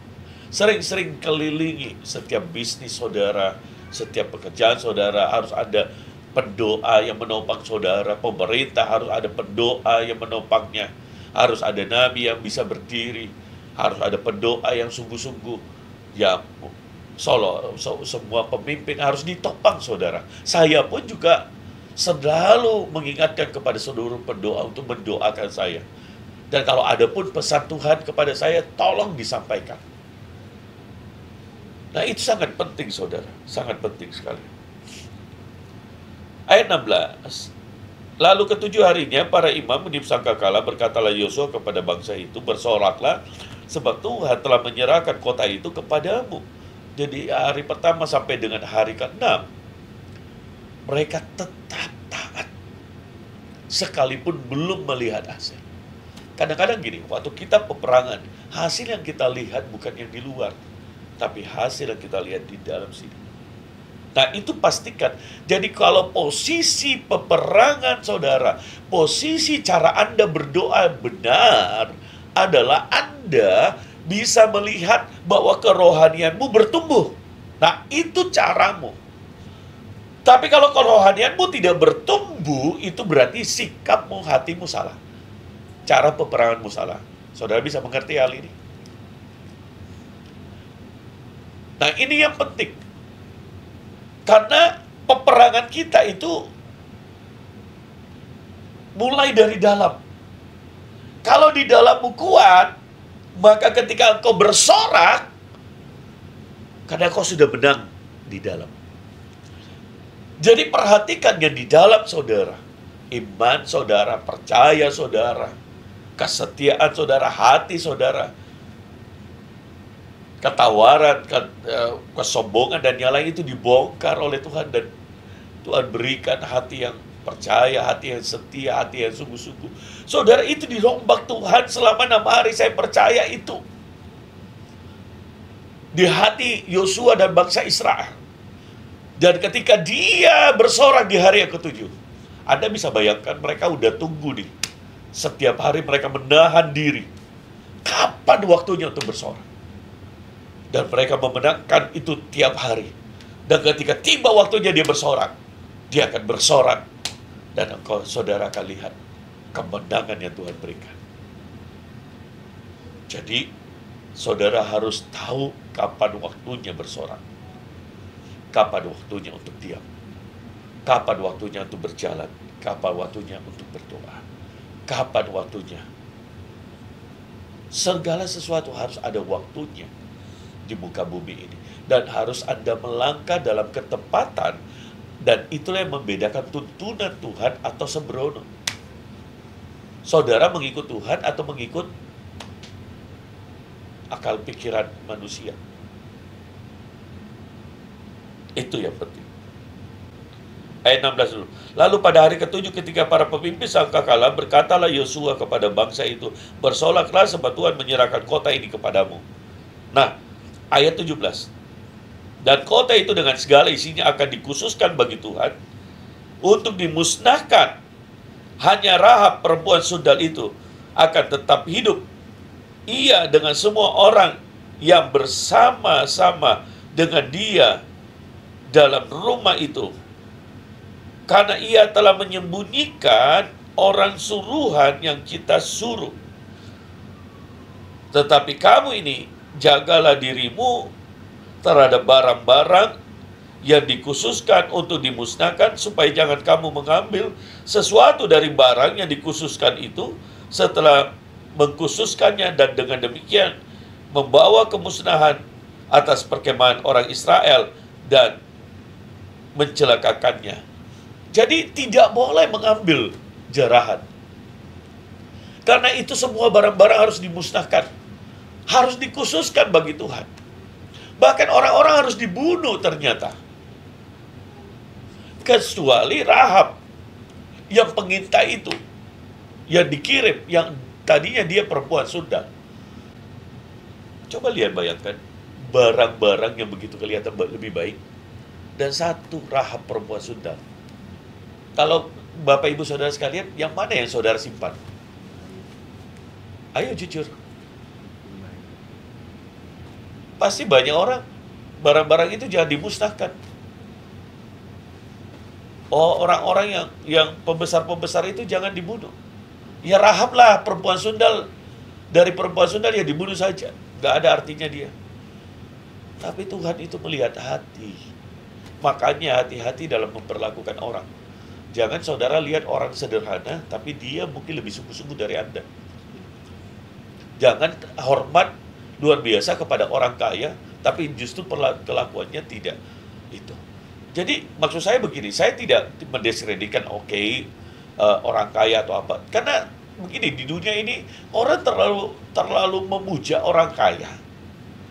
Sering-sering kelilingi setiap bisnis saudara, setiap pekerjaan saudara harus ada pendoa yang menopang saudara. Pemerintah harus ada pendoa yang menopangnya. Harus ada nabi yang bisa berdiri. Harus ada pendoa yang sungguh-sungguh. Ya, semua pemimpin harus ditopang saudara. Saya pun juga selalu mengingatkan kepada seluruh pendoa untuk mendoakan saya. Dan kalau ada pun pesan Tuhan kepada saya, tolong disampaikan. Nah, itu sangat penting saudara, sangat penting sekali. Ayat 16. Lalu ketujuh harinya para imam meniup sangkakala, berkatalah Yosua kepada bangsa itu, bersoraklah sebab Tuhan telah menyerahkan kota itu kepadamu. Jadi hari pertama sampai dengan hari ke-6 mereka tetap taat sekalipun belum melihat hasil. Kadang-kadang gini, waktu kita peperangan, hasil yang kita lihat bukan yang di luar, tapi hasil yang kita lihat di dalam sini. Nah, itu pastikan. Jadi kalau posisi peperangan saudara, posisi cara Anda berdoa benar adalah Anda bisa melihat bahwa kerohanianmu bertumbuh. Nah, itu caramu. Tapi kalau kerohanianmu tidak bertumbuh, itu berarti sikapmu, hatimu salah. Cara peperanganmu salah. Saudara bisa mengerti hal ini? Nah, ini yang penting. Karena peperangan kita itu mulai dari dalam. Kalau di dalammu kuat, maka ketika engkau bersorak, karena kau sudah menang di dalam. Jadi perhatikan yang di dalam saudara. Iman saudara, percaya saudara, kesetiaan saudara, hati saudara, ketawaran, kesombongan dan yang lain itu dibongkar oleh Tuhan. Dan Tuhan berikan hati yang percaya, hati yang setia, hati yang sungguh-sungguh. Saudara, itu dirombak Tuhan selama 6 hari, saya percaya itu. Di hati Yosua dan bangsa Israel. Dan ketika dia bersorak di hari yang ke-7, Anda bisa bayangkan mereka udah tunggu nih. Setiap hari mereka menahan diri. Kapan waktunya untuk bersorak? Dan mereka memenangkan itu tiap hari. Dan ketika tiba waktunya dia bersorak, dia akan bersorak. Dan engkau saudara akan lihat kemenangan yang Tuhan berikan. Jadi, saudara harus tahu kapan waktunya bersorak. Kapan waktunya untuk diam. Kapan waktunya untuk berjalan. Kapan waktunya untuk berdoa. Kapan waktunya. Segala sesuatu harus ada waktunya di muka bumi ini. Dan harus Anda melangkah dalam ketepatan. Dan itulah yang membedakan tuntunan Tuhan atau sembrono. Saudara mengikut Tuhan atau mengikut akal pikiran manusia. Itu yang penting. Ayat 16 dulu. Lalu pada hari ke-7 ketika para pemimpin sangkakala, berkatalah Yosua kepada bangsa itu, bersolaklah sebab Tuhan menyerahkan kota ini kepadamu. Nah, ayat 17. Dan kota itu dengan segala isinya akan dikhususkan bagi Tuhan untuk dimusnahkan. Hanya Rahab perempuan sundal itu akan tetap hidup. Ia dengan semua orang yang bersama-sama dengan dia dalam rumah itu. Karena ia telah menyembunyikan orang suruhan yang kita suruh. Tetapi kamu ini, jagalah dirimu terhadap barang-barang yang dikhususkan untuk dimusnahkan, supaya jangan kamu mengambil sesuatu dari barang yang dikhususkan itu setelah mengkhususkannya, dan dengan demikian membawa kemusnahan atas perkemahan orang Israel dan mencelakakannya. Jadi tidak boleh mengambil jarahan. Karena itu semua barang-barang harus dimusnahkan. Harus dikhususkan bagi Tuhan. Bahkan orang-orang harus dibunuh ternyata. Kecuali Rahab yang pengintai itu, yang dikirim, yang tadinya dia perempuan Sunda. Coba lihat, bayangkan, barang-barang yang begitu kelihatan lebih baik, dan satu Rahab perempuan Sunda. Kalau Bapak Ibu Saudara sekalian, yang mana yang saudara simpan? Ayo jujur. Pasti banyak orang, barang-barang itu jangan dimusnahkan. Oh, orang-orang yang pembesar-pembesar itu jangan dibunuh. Ya Rahab lah, perempuan sundal. Dari perempuan sundal ya dibunuh saja. Gak ada artinya dia. Tapi Tuhan itu melihat hati. Makanya hati-hati dalam memperlakukan orang. Jangan saudara lihat orang sederhana, tapi dia mungkin lebih sungguh-sungguh dari Anda. Jangan hormat luar biasa kepada orang kaya, tapi justru kelakuannya tidak. Itu. Jadi maksud saya begini, saya tidak mendiskreditkan orang kaya atau apa. Karena begini, di dunia ini orang terlalu memuja orang kaya.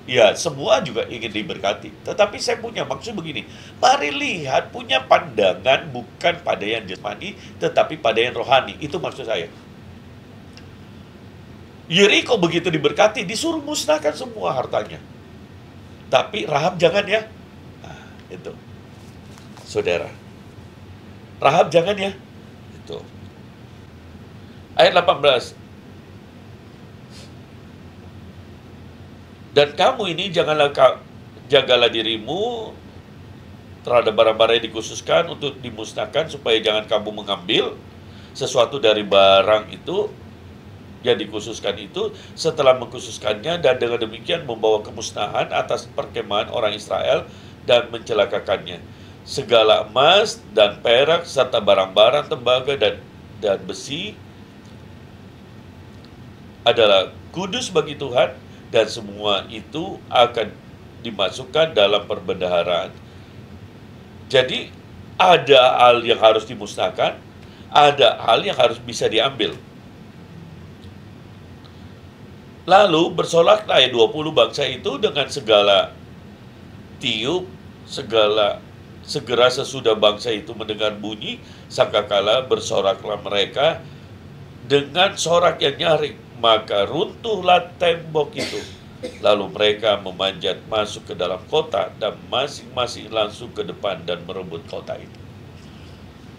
Ya, semua juga ingin diberkati. Tetapi saya punya maksud begini, mari lihat punya pandangan bukan pada yang jasmani, tetapi pada yang rohani. Itu maksud saya. Yeriko begitu diberkati, disuruh musnahkan semua hartanya. Tapi Rahab jangan ya. Nah, itu. Saudara. Rahab jangan ya. Itu. Ayat 18. Dan kamu ini jagalah dirimu terhadap barang-barang yang dikhususkan untuk dimusnahkan, supaya jangan kamu mengambil sesuatu dari barang itu yang dikhususkan itu setelah mengkhususkannya, dan dengan demikian membawa kemusnahan atas perkemahan orang Israel dan mencelakakannya. Segala emas dan perak serta barang-barang tembaga dan besi adalah kudus bagi Tuhan, dan semua itu akan dimasukkan dalam perbendaharaan. Jadi ada hal yang harus dimusnahkan, ada hal yang harus bisa diambil. Lalu bersolaklah 20 bangsa itu dengan segala tiup, segera sesudah bangsa itu mendengar bunyi sangkakala, bersoraklah mereka dengan sorak yang nyaring, maka runtuhlah tembok itu. Lalu mereka memanjat masuk ke dalam kota, dan masing-masing langsung ke depan dan merebut kota itu.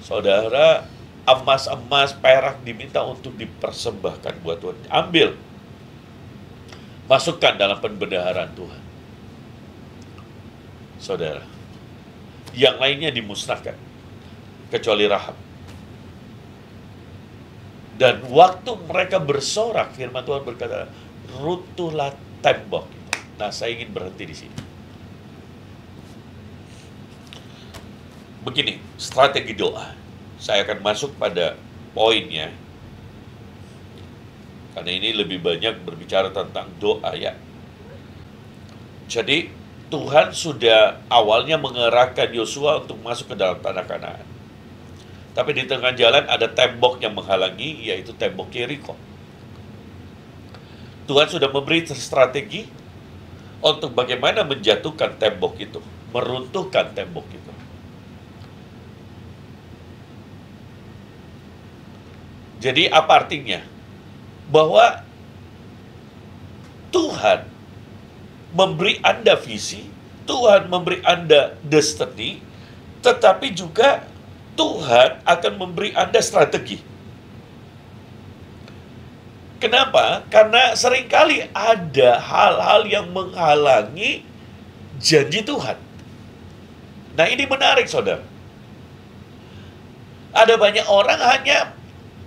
Saudara, emas-emas, perak diminta untuk dipersembahkan buat Tuhan. Ambil. Masukkan dalam perbendaharaan Tuhan. Saudara, yang lainnya dimusnahkan, kecuali Rahab. Dan waktu mereka bersorak, firman Tuhan berkata, runtuhlah tembok. Nah, saya ingin berhenti di sini. Begini, strategi doa. Saya akan masuk pada poinnya. Karena ini lebih banyak berbicara tentang doa ya. Jadi Tuhan sudah awalnya mengerahkan Yosua untuk masuk ke dalam tanah Kanaan. Tapi di tengah jalan ada tembok yang menghalangi, yaitu tembok Yeriko. Tuhan sudah memberi strategi untuk bagaimana menjatuhkan tembok itu, meruntuhkan tembok itu. Jadi apa artinya? Bahwa Tuhan memberi Anda visi, Tuhan memberi Anda destiny, tetapi juga Tuhan akan memberi Anda strategi. Kenapa? Karena seringkali ada hal-hal yang menghalangi janji Tuhan. Nah, ini menarik, saudara. Ada banyak orang hanya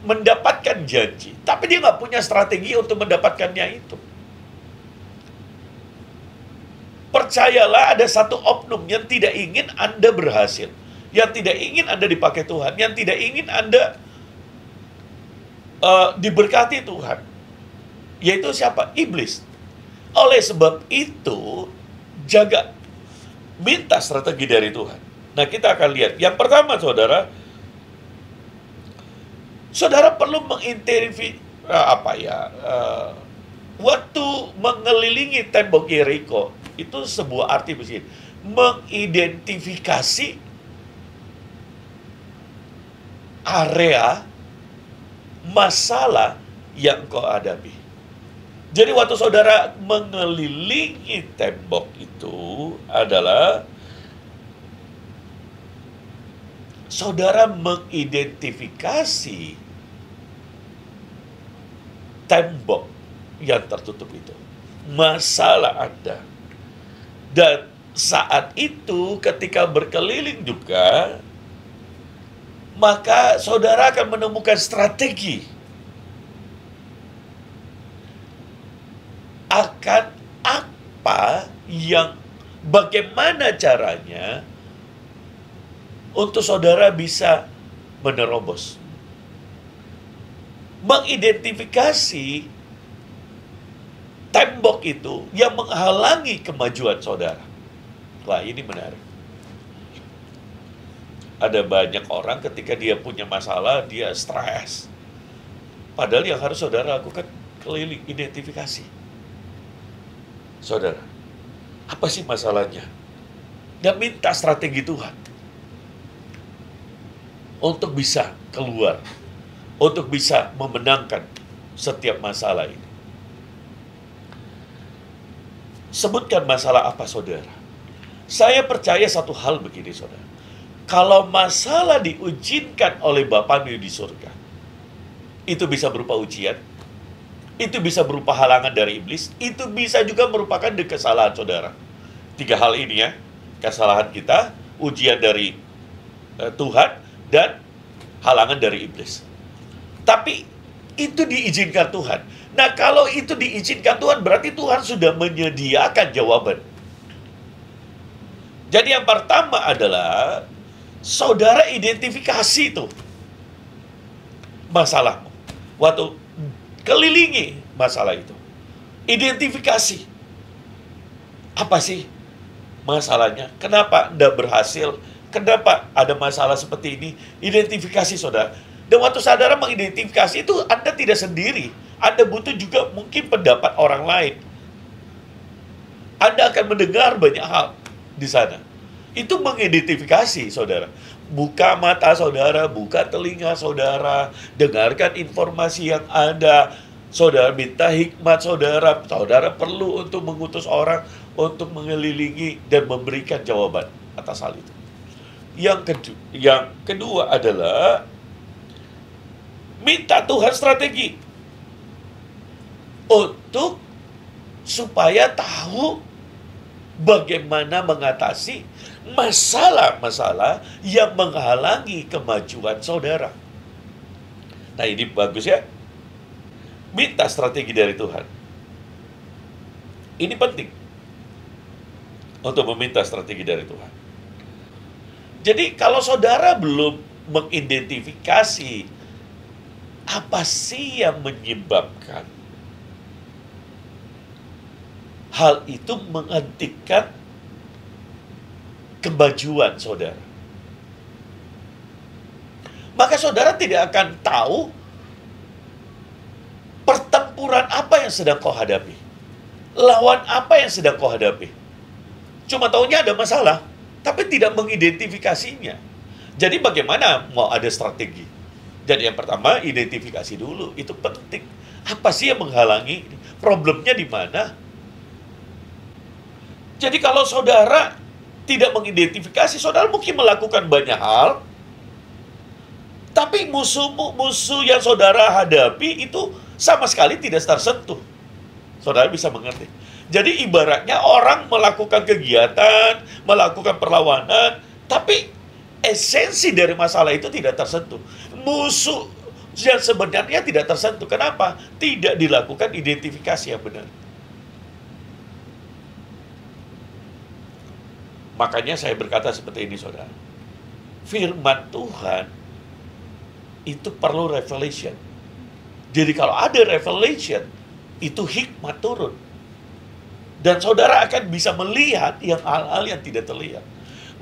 mendapatkan janji, tapi dia nggak punya strategi untuk mendapatkannya itu. Percayalah, ada satu oknum yang tidak ingin Anda berhasil, yang tidak ingin Anda dipakai Tuhan, yang tidak ingin Anda diberkati Tuhan. Yaitu siapa? Iblis. Oleh sebab itu, jaga, minta strategi dari Tuhan. Nah, kita akan lihat. Yang pertama, saudara, saudara perlu waktu mengelilingi tembok Yeriko, itu sebuah arti begini, mengidentifikasi area masalah yang kau hadapi. Jadi waktu saudara mengelilingi tembok itu adalah saudara mengidentifikasi tembok yang tertutup itu, masalah Anda. Dan saat itu ketika berkeliling juga, maka saudara akan menemukan strategi akan apa yang, bagaimana caranya untuk saudara bisa menerobos. Mengidentifikasi tembok itu yang menghalangi kemajuan saudara. Wah, ini menarik. Ada banyak orang ketika dia punya masalah, dia stres. Padahal yang harus saudara lakukan keliling, identifikasi. Saudara, apa sih masalahnya? Dan minta strategi Tuhan untuk bisa keluar, untuk bisa memenangkan setiap masalah ini. Sebutkan masalah apa, saudara? Saya percaya satu hal begini, saudara. Kalau masalah diujikan oleh Bapamu di surga, itu bisa berupa ujian, itu bisa berupa halangan dari iblis, itu bisa juga merupakan kesalahan saudara. 3 hal ini ya, kesalahan kita, ujian dari Tuhan, dan halangan dari iblis. Tapi itu diizinkan Tuhan. Nah, kalau itu diizinkan Tuhan, berarti Tuhan sudah menyediakan jawaban. Jadi yang pertama adalah saudara identifikasi itu masalahmu. Waktu kelilingi masalah itu, identifikasi apa sih masalahnya, kenapa Anda berhasil, kenapa ada masalah seperti ini. Identifikasi, saudara. Dan waktu saudara mengidentifikasi itu, Anda tidak sendiri, Anda butuh juga mungkin pendapat orang lain. Anda akan mendengar banyak hal di sana. Itu mengidentifikasi, saudara. Buka mata saudara, buka telinga saudara, dengarkan informasi yang ada. Saudara minta hikmat saudara. Saudara perlu untuk mengutus orang untuk mengelilingi dan memberikan jawaban atas hal itu. Yang kedua adalah minta Tuhan strategi untuk supaya tahu bagaimana mengatasi masalah-masalah yang menghalangi kemajuan saudara. Nah, ini bagus ya. Minta strategi dari Tuhan. Ini penting untuk meminta strategi dari Tuhan. Jadi kalau saudara belum mengidentifikasi apa sih yang menyebabkan hal itu menghentikan kemajuan saudara, maka saudara tidak akan tahu pertempuran apa yang sedang kau hadapi, lawan apa yang sedang kau hadapi. Cuma taunya ada masalah, tapi tidak mengidentifikasinya. Jadi bagaimana mau ada strategi? Jadi yang pertama, identifikasi dulu, itu penting. Apa sih yang menghalangi? Problemnya di mana? Jadi kalau saudara tidak mengidentifikasi, saudara mungkin melakukan banyak hal, tapi musuh yang saudara hadapi itu sama sekali tidak tersentuh. Saudara bisa mengerti. Jadi ibaratnya orang melakukan kegiatan, melakukan perlawanan, tapi esensi dari masalah itu tidak tersentuh. Musuh yang sebenarnya tidak tersentuh. Kenapa? Tidak dilakukan identifikasi yang benar. Makanya saya berkata seperti ini, saudara. Firman Tuhan itu perlu revelation. Jadi kalau ada revelation, itu hikmat turun. Dan saudara akan bisa melihat hal-hal yang tidak terlihat.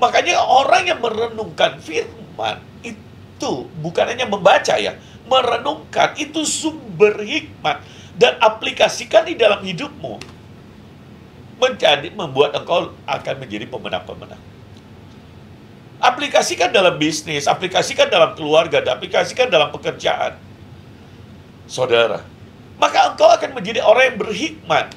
Makanya orang yang merenungkan firman itu bukan hanya membaca ya, merenungkan itu sumber hikmat dan aplikasikan di dalam hidupmu. Membuat engkau akan menjadi pemenang-pemenang. Aplikasikan dalam bisnis, aplikasikan dalam keluarga, aplikasikan dalam pekerjaan. Saudara, maka engkau akan menjadi orang yang berhikmat.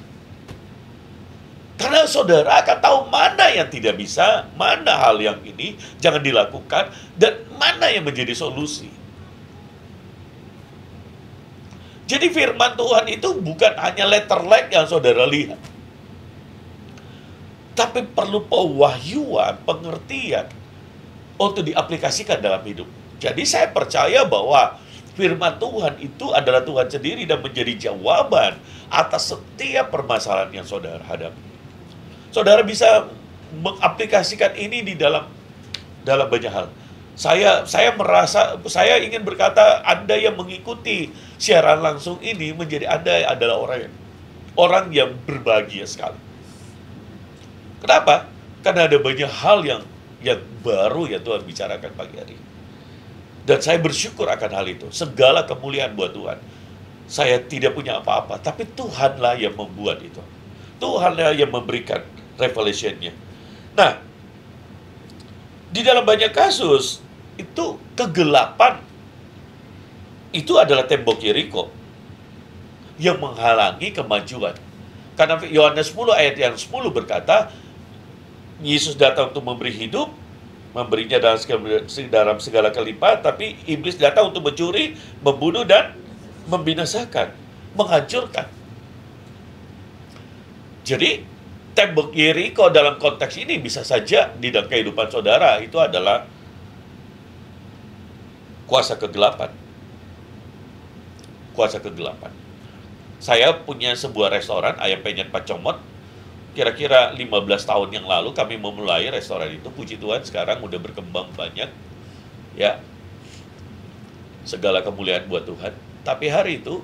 Karena saudara akan tahu mana yang tidak bisa, mana hal yang ini jangan dilakukan, dan mana yang menjadi solusi. Jadi firman Tuhan itu bukan hanya letterlek yang saudara lihat. Tapi perlu pewahyuan, pengertian untuk diaplikasikan dalam hidup. Jadi saya percaya bahwa firman Tuhan itu adalah Tuhan sendiri dan menjadi jawaban atas setiap permasalahan yang saudara hadapi. Saudara bisa mengaplikasikan ini di dalam banyak hal. Saya merasa, saya ingin berkata, Anda yang mengikuti siaran langsung ini menjadi Anda adalah orang yang berbahagia sekali. Kenapa? Karena ada banyak hal yang baru yang Tuhan bicarakan pagi hari. Dan saya bersyukur akan hal itu. Segala kemuliaan buat Tuhan. Saya tidak punya apa-apa, tapi Tuhanlah yang membuat itu. Tuhanlah yang memberikan revelation-nya. Nah, di dalam banyak kasus, itu kegelapan itu adalah tembok Yeriko yang menghalangi kemajuan. Karena Yohanes 10 ayat yang 10 berkata, Yesus datang untuk memberi hidup, memberinya dalam segala kelimpahan, tapi iblis datang untuk mencuri, membunuh, dan membinasakan, menghancurkan. Jadi, tembok Yeriko dalam konteks ini bisa saja di dalam kehidupan saudara itu adalah kuasa kegelapan. Kuasa kegelapan. Saya punya sebuah restoran, Ayam Penyet Pak Comot. Kira-kira 15 tahun yang lalu kami memulai restoran itu. Puji Tuhan sekarang udah berkembang banyak. Ya. Segala kemuliaan buat Tuhan. Tapi hari itu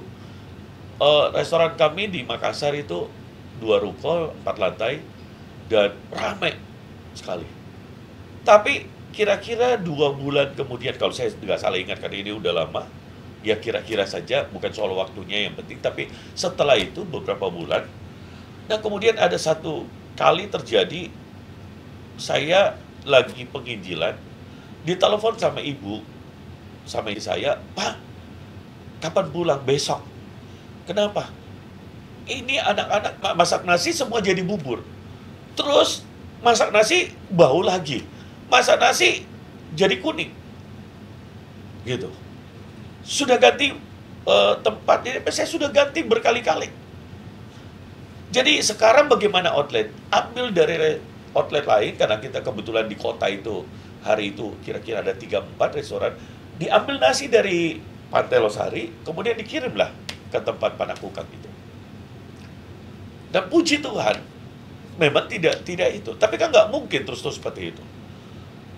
restoran kami di Makassar itu 2 ruko, 4 lantai, dan ramai sekali. Tapi kira-kira 2 bulan kemudian, kalau saya tidak salah ingat karena ini udah lama, ya kira-kira saja, bukan soal waktunya yang penting, tapi setelah itu beberapa bulan, nah kemudian ada satu kali terjadi, saya lagi penginjilan, ditelepon sama ibu, sama istri saya, Pak, kapan pulang? Besok. Kenapa? Ini anak-anak masak nasi semua jadi bubur. Terus masak nasi bau lagi. Masak nasi jadi kuning. Gitu. Sudah ganti tempat, saya sudah ganti berkali-kali. Jadi sekarang bagaimana outlet? Ambil dari outlet lain, karena kita kebetulan di kota itu, hari itu kira-kira ada 3-4 restoran. Diambil nasi dari Pantai Losari, kemudian dikirimlah ke tempat Panakukang itu. Dan puji Tuhan, memang tidak itu. Tapi kan nggak mungkin terus-terus seperti itu.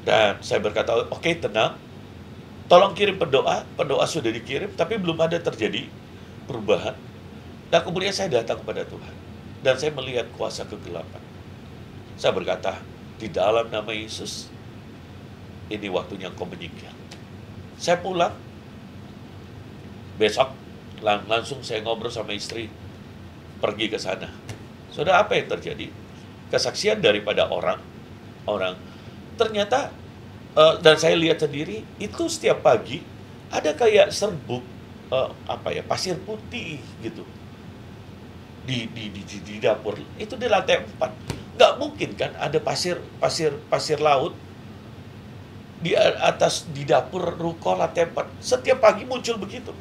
Dan saya berkata, oke, tenang. Tolong kirim pendoa. Pendoa sudah dikirim, tapi belum ada terjadi perubahan. Dan kemudian saya datang kepada Tuhan. Dan saya melihat kuasa kegelapan. Saya berkata, di dalam nama Yesus, ini waktunya Engkau menyingkir. Saya pulang. Besok, langsung saya ngobrol sama istri. Pergi ke sana. Saudara, apa yang terjadi? Kesaksian daripada orang ternyata, dan saya lihat sendiri, itu setiap pagi ada kayak serbuk pasir putih gitu di dapur. Itu di lantai 4. Nggak mungkin kan ada pasir laut di atas di dapur ruko lantai 4. Setiap pagi muncul begitu.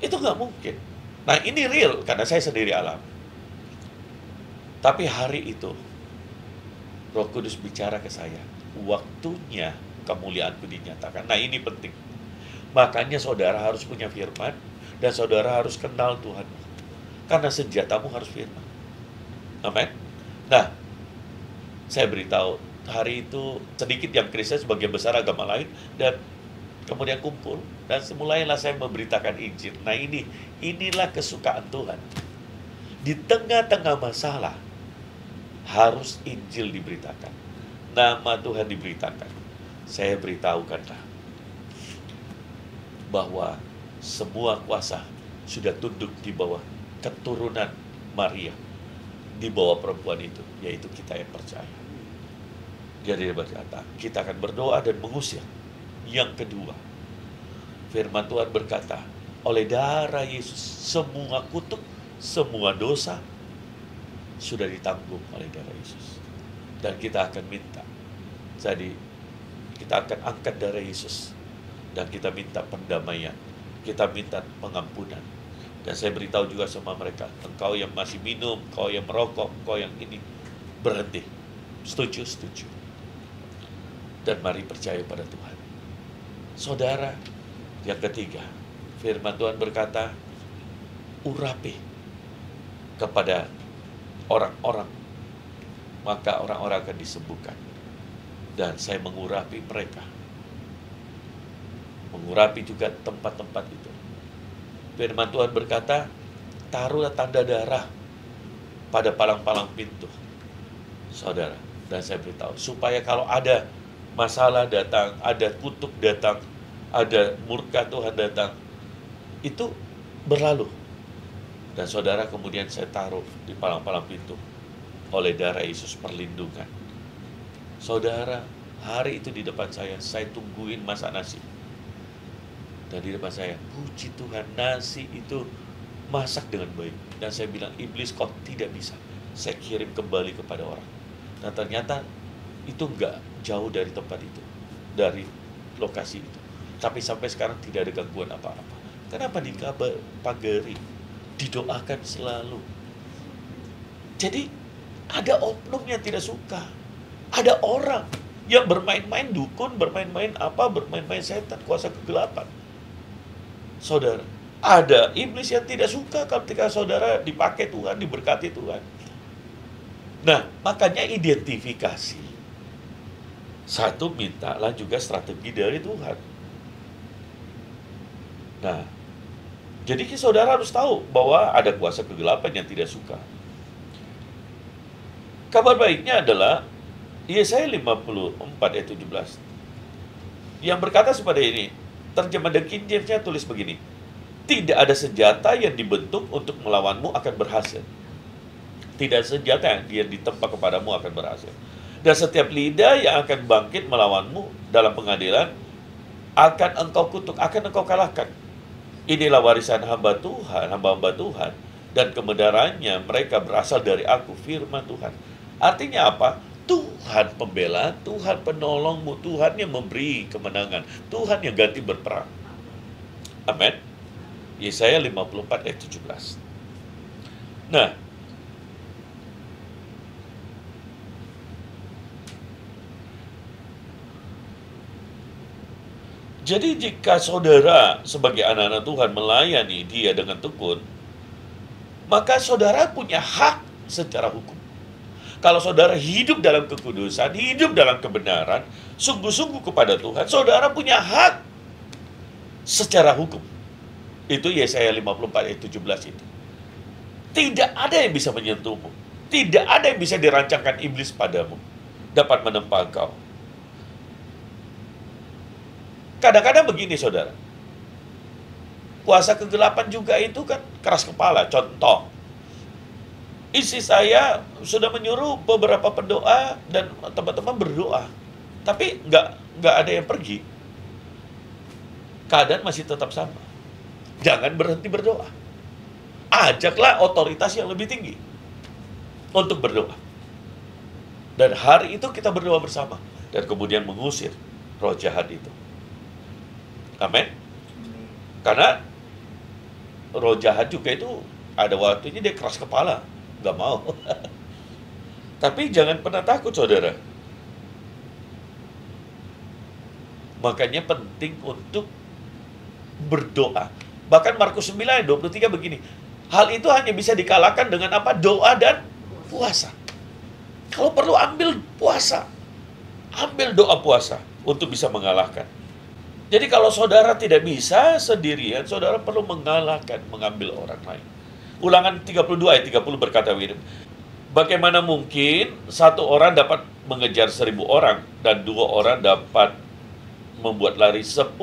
Itu nggak mungkin. Nah, ini real karena saya sendiri alami. Tapi hari itu Roh Kudus bicara ke saya, waktunya kemuliaanku dinyatakan. Nah, ini penting. Makanya saudara harus punya firman dan saudara harus kenal Tuhan. Karena senjatamu harus firman. Amin. Nah, saya beritahu hari itu sedikit yang Kristen, sebagian besar agama lain, dan kemudian kumpul dan semulailah saya memberitakan Injil. Nah, inilah kesukaan Tuhan. Di tengah-tengah masalah, harus Injil diberitakan. Nama Tuhan diberitakan. Saya beritahukanlah bahwa semua kuasa sudah tunduk di bawah keturunan Maria, di bawah perempuan itu, yaitu kita yang percaya. Jadi dia berkata, kita akan berdoa dan mengusir. Yang kedua, firman Tuhan berkata, oleh darah Yesus, semua kutuk, semua dosa sudah ditanggung oleh darah Yesus. Dan kita akan minta. Jadi, kita akan angkat darah Yesus. Dan kita minta pendamaian. Kita minta pengampunan. Dan saya beritahu juga sama mereka, engkau yang masih minum, engkau yang merokok, engkau yang ini, berhenti. Setuju, setuju. Dan mari percaya pada Tuhan. Saudara, yang ketiga, firman Tuhan berkata, urapi kepada orang-orang, maka orang-orang akan disembuhkan. Dan saya mengurapi mereka. Mengurapi juga tempat-tempat itu. Firman Tuhan berkata, taruhlah tanda darah pada palang-palang pintu. Saudara, dan saya beritahu, supaya kalau ada masalah datang, ada kutuk datang, ada murka Tuhan datang, itu berlalu. Dan saudara, kemudian saya taruh di palang-palang pintu oleh darah Yesus perlindungan. Saudara, hari itu di depan saya tungguin masak nasi. Dan di depan saya, puji Tuhan, nasi itu masak dengan baik. Dan saya bilang, iblis kau tidak bisa. Saya kirim kembali kepada orang. Nah ternyata itu enggak jauh dari tempat itu, dari lokasi itu. Tapi sampai sekarang tidak ada gangguan apa-apa. Kenapa dipagari? Didoakan selalu. Jadi ada oknum yang tidak suka. Ada orang yang bermain-main dukun, bermain-main bermain-main setan, kuasa kegelapan. Saudara, ada iblis yang tidak suka ketika saudara dipakai Tuhan, diberkati Tuhan. Nah, makanya identifikasi. Satu, mintalah juga strategi dari Tuhan. Nah, jadi saudara harus tahu bahwa ada kuasa kegelapan yang tidak suka. Kabar baiknya adalah Yesaya 54 ayat 17 yang berkata seperti ini. Terjemah The King James-nya tulis begini, tidak ada senjata yang dibentuk untuk melawanmu akan berhasil. Tidak senjata yang ditempa kepadamu akan berhasil. Dan setiap lidah yang akan bangkit melawanmu dalam pengadilan akan engkau kutuk, akan engkau kalahkan. Inilah warisan hamba Tuhan, hamba-hamba Tuhan, dan kebenarannya mereka berasal dari aku, firman Tuhan. Artinya apa? Tuhan pembela, Tuhan penolongmu, Tuhan yang memberi kemenangan, Tuhan yang ganti berperang. Amin. Yesaya 54 ayat 17. Nah, jadi jika saudara sebagai anak-anak Tuhan melayani dia dengan tekun, maka saudara punya hak secara hukum. Kalau saudara hidup dalam kekudusan, hidup dalam kebenaran, sungguh-sungguh kepada Tuhan, saudara punya hak secara hukum. Itu Yesaya 54 ayat 17 itu. Tidak ada yang bisa menyentuhmu. Tidak ada yang bisa dirancangkan iblis padamu, dapat menempa engkau. Kadang-kadang begini saudara, kuasa kegelapan juga itu kan keras kepala. Contoh, istri saya sudah menyuruh beberapa pendoa dan teman-teman berdoa, tapi nggak ada yang pergi. Keadaan masih tetap sama. Jangan berhenti berdoa. Ajaklah otoritas yang lebih tinggi untuk berdoa. Dan hari itu kita berdoa bersama dan kemudian mengusir roh jahat itu. Amin. Karena roh jahat juga itu ada waktunya dia keras kepala. Gak mau. Tapi jangan pernah takut saudara. Makanya penting untuk berdoa. Bahkan Markus 9 ayat 23 begini. Hal itu hanya bisa dikalahkan dengan apa? Doa dan puasa. Kalau perlu ambil puasa. Ambil doa puasa untuk bisa mengalahkan. Jadi kalau saudara tidak bisa sendirian, saudara perlu mengalahkan, mengambil orang lain. Ulangan 32 ayat 30 berkata begini, bagaimana mungkin satu orang dapat mengejar 1.000 orang dan 2 orang dapat membuat lari 10.000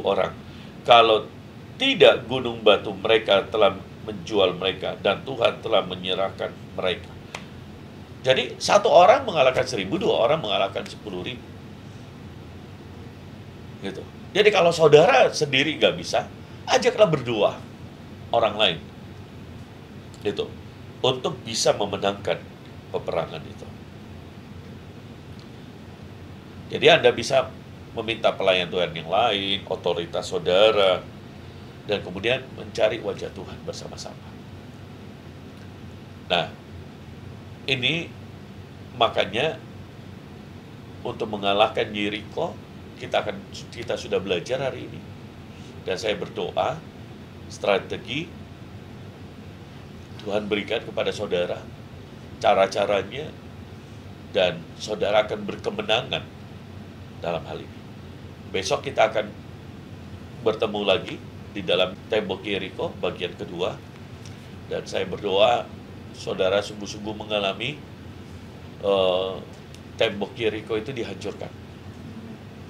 orang kalau tidak gunung batu mereka telah menjual mereka dan Tuhan telah menyerahkan mereka. Jadi satu orang mengalahkan 1.000, 2 orang mengalahkan 10.000. Gitu. Jadi kalau saudara sendiri nggak bisa, ajaklah berdua orang lain. Gitu. Untuk bisa memenangkan peperangan itu. Jadi Anda bisa meminta pelayan Tuhan yang lain, otoritas saudara, dan kemudian mencari wajah Tuhan bersama-sama. Nah, ini makanya untuk mengalahkan Yeriko, kita sudah belajar hari ini. Dan saya berdoa, strategi Tuhan berikan kepada saudara, cara-caranya, dan saudara akan berkemenangan dalam hal ini. Besok kita akan bertemu lagi di dalam tembok Yeriko bagian kedua, dan saya berdoa saudara sungguh-sungguh mengalami tembok Yeriko itu dihancurkan.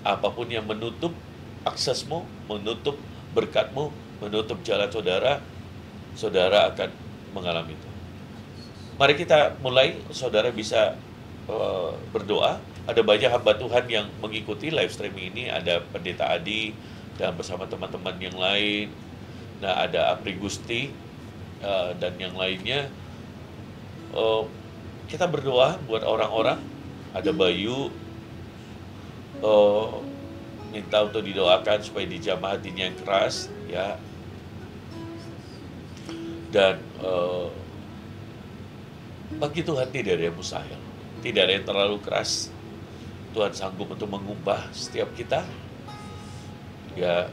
Apapun yang menutup aksesmu, menutup berkatmu, menutup jalan saudara, saudara akan mengalami itu. Mari kita mulai, saudara bisa berdoa. Ada banyak hamba Tuhan yang mengikuti live streaming ini. Ada Pendeta Adi dan bersama teman-teman yang lain. Nah, ada Apri Gusti dan yang lainnya. Kita berdoa buat orang-orang. Ada Bayu, minta untuk didoakan supaya dijamah hatinya yang keras, ya. Dan bagi Tuhan tidak ada yang mustahil, tidak ada yang terlalu keras. Tuhan sanggup untuk mengubah setiap kita, ya.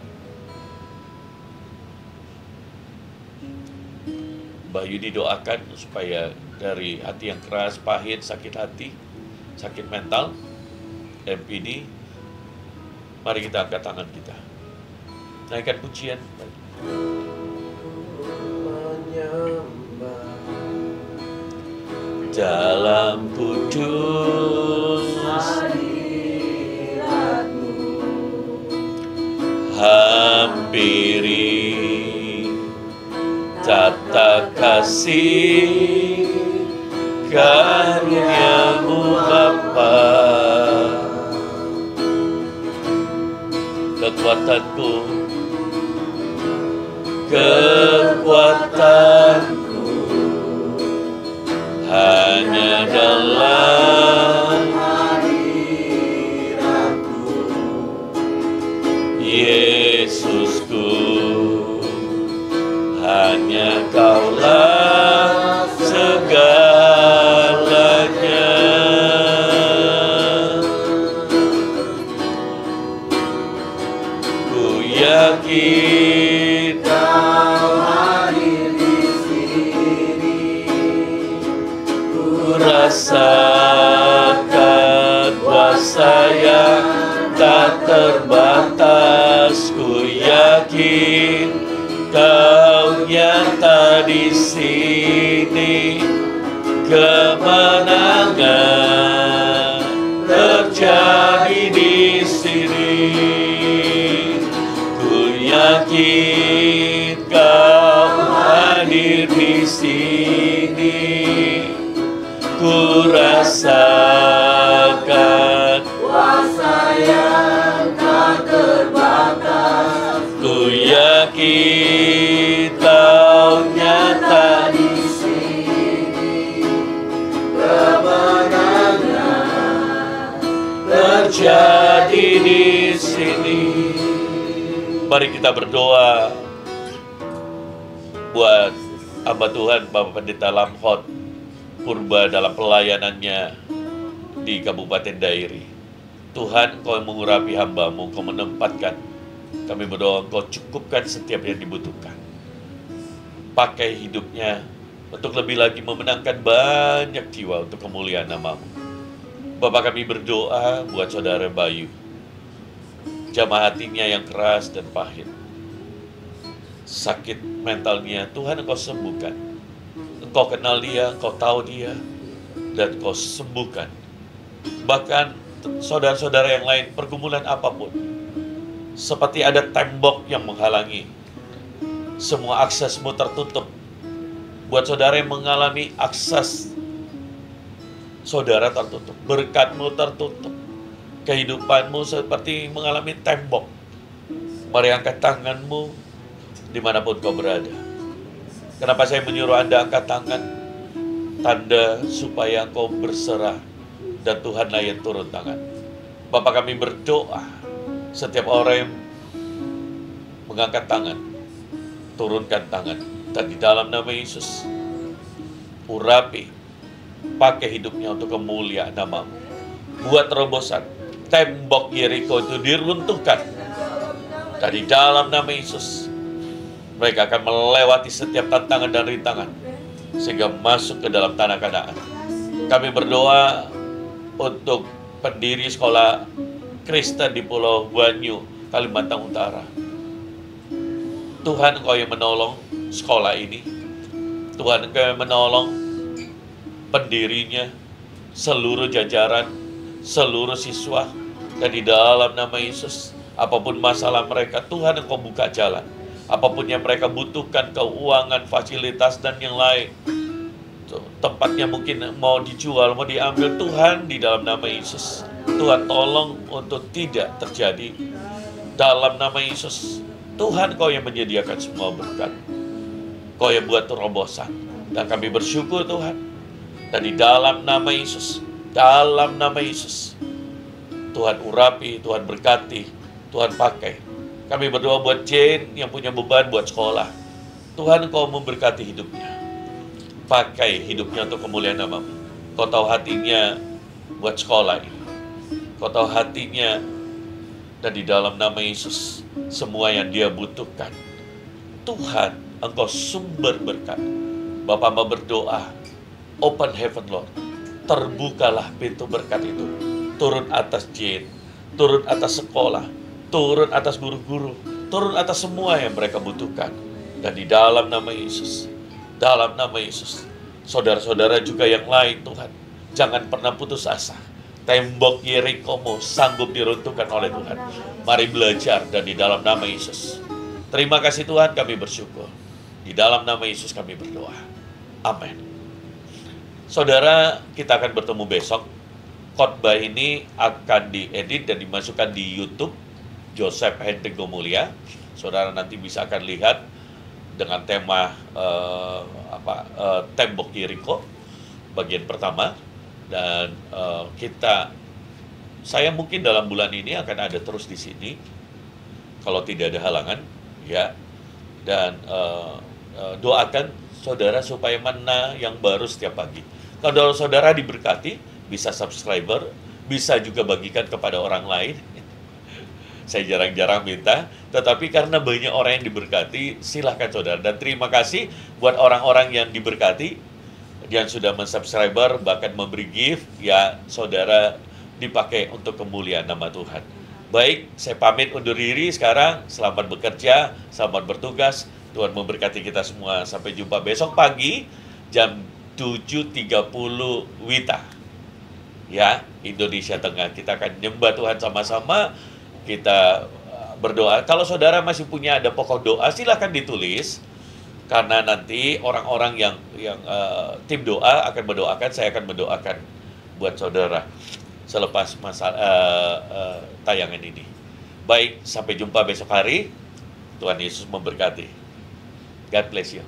Bayu didoakan supaya dari hati yang keras, pahit, sakit hati, sakit mental, MPD, mari kita angkat tangan kita, naikkan pujian. Dalam kudus hadirat-Mu, hampiri tata kasih karunia-Mu Bapa. Kekuatanku, hanya dalam hadirat-Mu, Yesusku, hanya Kaulah segalanya. Ku yakin Kau hadir di sini, ku rasakan kuasa yang tak terbatas. Ku yakin Kau nyata di sini, kemenangan terjadi di sini. Ku yakin Kau hadir di sini, ku rasakan kuasa yang tak terbatas. Ku yakin Kau nyata di sini, kemenangan terjadi di sini. Mari kita berdoa buat hamba Tuhan Bapak Pendeta Lamhot Purba dalam pelayanannya di Kabupaten Dairi. Tuhan, Kau mengurapi hamba-Mu, Kau menempatkan. Kami berdoa Kau cukupkan setiap yang dibutuhkan. Pakai hidupnya untuk lebih lagi memenangkan banyak jiwa untuk kemuliaan nama-Mu. Bapak, kami berdoa buat saudara Bayu, jamah hatinya yang keras dan pahit, sakit mentalnya, Tuhan Engkau sembuhkan. Kau kenal dia, kau tahu dia, dan kau sembuhkan. Bahkan saudara-saudara yang lain, pergumulan apapun, seperti ada tembok yang menghalangi, semua aksesmu tertutup. Buat saudara yang mengalami akses saudara tertutup, berkatmu tertutup, kehidupanmu seperti mengalami tembok. Mari angkat tanganmu dimanapun kau berada. Kenapa saya menyuruh Anda angkat tangan? Tanda supaya kau berserah dan Tuhanlah yang turun tangan. Bapak, kami berdoa setiap orang yang mengangkat tangan, turunkan tangan. Dan di dalam nama Yesus, urapi, pakai hidupnya untuk kemuliaan nama-Mu. Buat terobosan, tembok Yeriko itu diruntuhkan. Dan di dalam nama Yesus, mereka akan melewati setiap tantangan dan rintangan, sehingga masuk ke dalam tanah Kanaan. Kami berdoa untuk pendiri sekolah Kristen di Pulau Banyu, Kalimantan Utara. Tuhan, Engkau yang menolong sekolah ini. Tuhan, Engkau yang menolong pendirinya, seluruh jajaran, seluruh siswa. Dan di dalam nama Yesus, apapun masalah mereka, Tuhan, Engkau buka jalan. Apapun yang mereka butuhkan, keuangan, fasilitas, dan yang lain, tempatnya mungkin mau dijual, mau diambil, Tuhan, di dalam nama Yesus, Tuhan tolong untuk tidak terjadi. Dalam nama Yesus, Tuhan, Kau yang menyediakan semua berkat, Kau yang buat terobosan, dan kami bersyukur Tuhan. Dan di dalam nama Yesus, dalam nama Yesus, Tuhan urapi, Tuhan berkati, Tuhan pakai. Kami berdoa buat Jane yang punya beban buat sekolah. Tuhan, Kau memberkati hidupnya. Pakai hidupnya untuk kemuliaan nama-Mu. Kau tahu hatinya buat sekolah ini. Kau tahu hatinya, dan di dalam nama Yesus, semua yang dia butuhkan. Tuhan, Engkau sumber berkat. Bapak mau berdoa, open heaven Lord. Terbukalah pintu berkat itu. Turun atas Jane, turun atas sekolah, turun atas guru-guru, turun atas semua yang mereka butuhkan. Dan di dalam nama Yesus, dalam nama Yesus, saudara-saudara juga yang lain Tuhan, jangan pernah putus asa. Tembok Yeriko-Mu sanggup diruntuhkan oleh Tuhan. Mari belajar, dan di dalam nama Yesus. Terima kasih Tuhan, kami bersyukur. Di dalam nama Yesus kami berdoa. Amin. Saudara, kita akan bertemu besok. Khotbah ini akan diedit dan dimasukkan di YouTube Joseph Hendrik Gomulia. Saudara nanti bisa akan lihat dengan tema Tembok Yeriko bagian pertama. Dan saya mungkin dalam bulan ini akan ada terus di sini kalau tidak ada halangan, ya. Dan doakan saudara supaya mana yang baru setiap pagi. Kalau saudara diberkati, bisa subscriber, bisa juga bagikan kepada orang lain. Saya jarang-jarang minta, tetapi karena banyak orang yang diberkati, silahkan saudara. Dan terima kasih buat orang-orang yang diberkati, yang sudah mensubscriber, bahkan memberi gift, ya saudara, dipakai untuk kemuliaan nama Tuhan. Baik, saya pamit undur diri sekarang. Selamat bekerja, selamat bertugas. Tuhan memberkati kita semua. Sampai jumpa besok pagi, jam 7.30 WITA. Ya, Indonesia Tengah. Kita akan nyembah Tuhan sama-sama. Kita berdoa. Kalau saudara masih punya ada pokok doa, silakan ditulis. Karena nanti orang-orang yang tim doa akan mendoakan, saya akan mendoakan buat saudara selepas tayangan ini. Baik, sampai jumpa besok hari. Tuhan Yesus memberkati. God bless you.